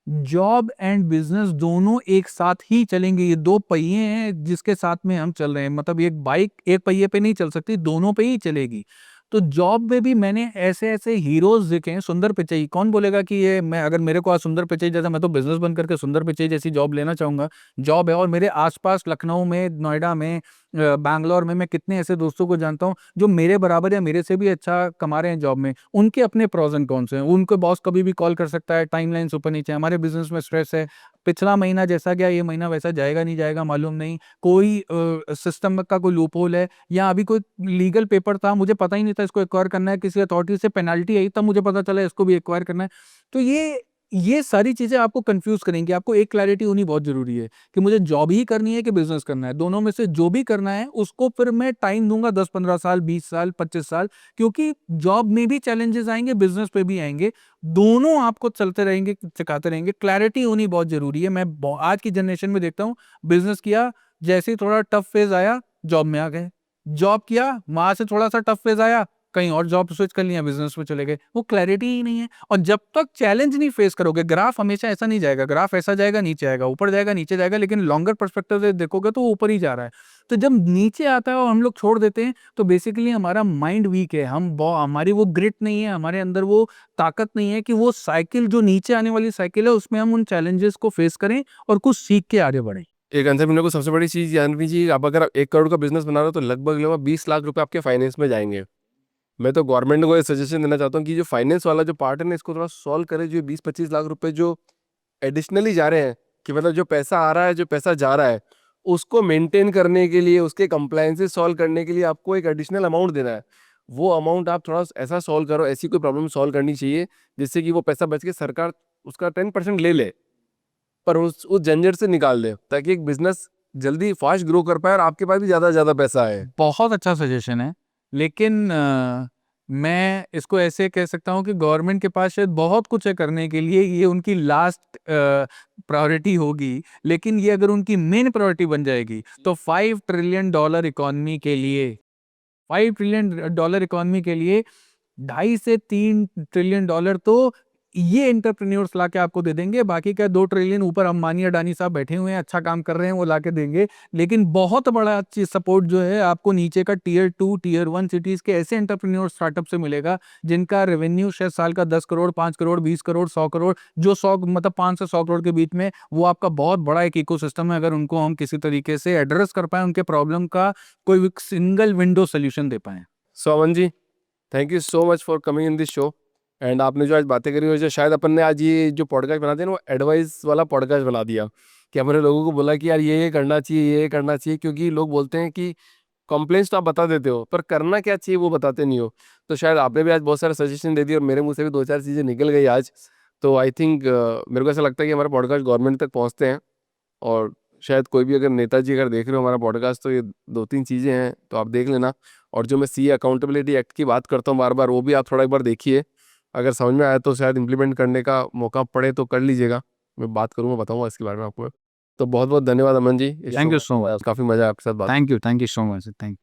जॉब एंड बिजनेस दोनों एक साथ ही चलेंगे। ये 2 पहिए हैं जिसके साथ में हम चल रहे हैं। मतलब एक बाइक एक पहिए पे नहीं चल सकती, दोनों पे ही चलेगी। तो जॉब में भी मैंने ऐसे-ऐसे हीरोज़ देखे हैं। सुंदर पिचई, कौन बोलेगा कि ये मैं अगर मेरे को आज सुंदर पिचई जैसा, मैं तो बिज़नेस बंद करके सुंदर पिचई जैसी जॉब लेना चाहूँगा। जॉब है और मेरे आस-पास लखनऊ में, नोएडा में, बैंगलोर में मैं कितने ऐसे दोस्तों को जानता हूँ जो मेरे बराबर या मेरे से भी अच्छा कमा रहे हैं जॉब में। उनके अपने प्रोस एंड कॉन्स हैं। उनको बॉस कभी भी कॉल कर सकता है, टाइमलाइन्स ऊपर-नीचे। हमारे बिज़नेस में स्ट्रेस है। पिछला महीना जैसा गया, ये महीना वैसा जाएगा नहीं जाएगा मालूम नहीं। कोई सिस्टम का कोई लूपहोल है या अभी कोई लीगल पेपर था, मुझे पता ही नहीं था इसको एक्वायर करना है, किसी अथॉरिटी से पेनल्टी आई तब मुझे पता चला इसको भी एक्वायर करना है। तो ये सारी चीज़ें आपको कन्फ्यूज़ करेंगी। आपको एक क्लैरिटी होनी बहुत ज़रूरी है कि मुझे जॉब ही करनी है कि बिज़नेस करना है। दोनों में से जो भी करना है उसको फिर मैं टाइम दूँगा 10-15 साल, 20 साल, 25 साल, क्योंकि जॉब में भी चैलेंजेस आएँगे, बिज़नेस पे भी आएँगे। दोनों आपको चलते रहेंगे, सिखाते रहेंगे। क्लैरिटी होनी बहुत ज़रूरी है। मैं आज की जनरेशन में देखता हूँ, बिज़नेस किया, जैसे ही थोड़ा टफ फेज़ आया, जॉब में आ गए। जॉब किया, वहाँ से थोड़ा-सा टफ फेज़ आया, कहीं और जॉब स्विच कर लिया, बिज़नेस में चले गए। वो क्लैरिटी ही नहीं है। और जब तक चैलेंज नहीं फेस करोगे, ग्राफ हमेशा ऐसा नहीं जाएगा। ग्राफ ऐसा जाएगा, नीचे आएगा, ऊपर जाएगा, नीचे जाएगा, लेकिन लॉन्गर पर्सपेक्टिव से देखोगे तो वो ऊपर ही जा रहा है। तो जब नीचे आता है और हम लोग छोड़ देते हैं, तो बेसिकली हमारा माइंड वीक है। हमारी वो ग्रिट नहीं है, हमारे अंदर वो ताकत नहीं है कि वो साइकिल, जो नीचे आने वाली साइकिल है, उसमें हम उन चैलेंजेस को फेस करें और कुछ सीख के आगे बढ़ें। एक एंटरप्रेन्योर को सबसे बड़ी चीज़ जाननी चाहिए, आप अगर 1 करोड़ का बिज़नेस बना रहे हो तो लगभग 20 लाख रुपए आपके फाइनेंस में जाएँगे। मैं तो गवर्नमेंट को ये सजेशन देना चाहता हूँ कि जो फाइनेंस वाला जो पार्ट है ना, इसको थोड़ा सॉल्व करे। जो 20-25 लाख रुपए जो एडिशनली जा रहे हैं, कि मतलब जो पैसा आ रहा है, जो पैसा जा रहा है, उसको मेंटेन करने के लिए, उसके कंप्लायंसेस सॉल्व करने के लिए आपको एक एडिशनल अमाउंट देना है। वो अमाउंट आप थोड़ा ऐसा सॉल्व करो, ऐसी कोई प्रॉब्लम सॉल्व करनी चाहिए जिससे कि वो पैसा बच के सरकार उसका 10% ले ले, पर उस झंझट से निकाल दे, ताकि एक बिजनेस जल्दी फास्ट ग्रो कर पाए और आपके पास भी ज़्यादा से ज़्यादा पैसा आए। बहुत अच्छा सजेशन है, लेकिन मैं इसको ऐसे कह सकता हूँ कि गवर्नमेंट के पास शायद बहुत कुछ है करने के लिए, ये उनकी लास्ट प्रायोरिटी होगी, लेकिन ये अगर उनकी मेन प्रायोरिटी बन जाएगी तो $5 ट्रिलियन इकोनॉमी के लिए, $5 ट्रिलियन इकोनॉमी के लिए 2.5 से $3 ट्रिलियन तो ये एंटरप्रेन्योर्स लाके आपको दे देंगे। बाकी का 2 ट्रिलियन ऊपर अंबानी अडानी साहब बैठे हुए हैं, अच्छा काम कर रहे हैं, वो लाके देंगे। लेकिन बहुत बड़ा चीज सपोर्ट जो है आपको नीचे का टियर 2 टियर 1 सिटीज के ऐसे एंटरप्रेन्योर स्टार्टअप से मिलेगा जिनका रेवेन्यू शायद साल का 10 करोड़, 5 करोड़, 20 करोड़, 100 करोड़, जो 100 मतलब 5 से 100 करोड़ के बीच में, वो आपका बहुत बड़ा एक इकोसिस्टम है। अगर उनको हम किसी तरीके से एड्रेस कर पाए, उनके प्रॉब्लम का कोई सिंगल विंडो सोल्यूशन दे पाए। So Aman ji, thank you so much for coming in this show. And आपने जो आज बातें करी, वजह शायद अपन ने आज ये जो पॉडकास्ट बनाते हैं ना, वो एडवाइस वाला पॉडकास्ट बना दिया कि हमने लोगों को बोला कि यार ये करना चाहिए, ये करना चाहिए, क्योंकि लोग बोलते हैं कि कंप्लेंट्स तो आप बता देते हो पर करना क्या चाहिए वो बताते नहीं हो। तो शायद आपने भी आज बहुत सारे सजेशन दे दिए और मेरे मुंह से भी 2-4 चीज़ें निकल गई आज। तो आई थिंक मेरे को ऐसा लगता है कि हमारे पॉडकास्ट गवर्नमेंट तक पहुँचते हैं, और शायद कोई भी अगर नेताजी अगर देख रहे हो हमारा पॉडकास्ट, तो ये 2-3 चीज़ें हैं तो आप देख लेना। और जो मैं सी अकाउंटेबिलिटी एक्ट की बात करता हूँ बार बार, वो भी आप थोड़ा एक बार देखिए, अगर समझ में आया तो शायद इम्प्लीमेंट करने का मौका पड़े तो कर लीजिएगा। मैं बात करूँगा, बताऊँगा इसके बारे में आपको। तो बहुत बहुत धन्यवाद अमन ji, thank you so much. काफ़ी मज़ा आया आपके साथ बात। Thank you so much. Thank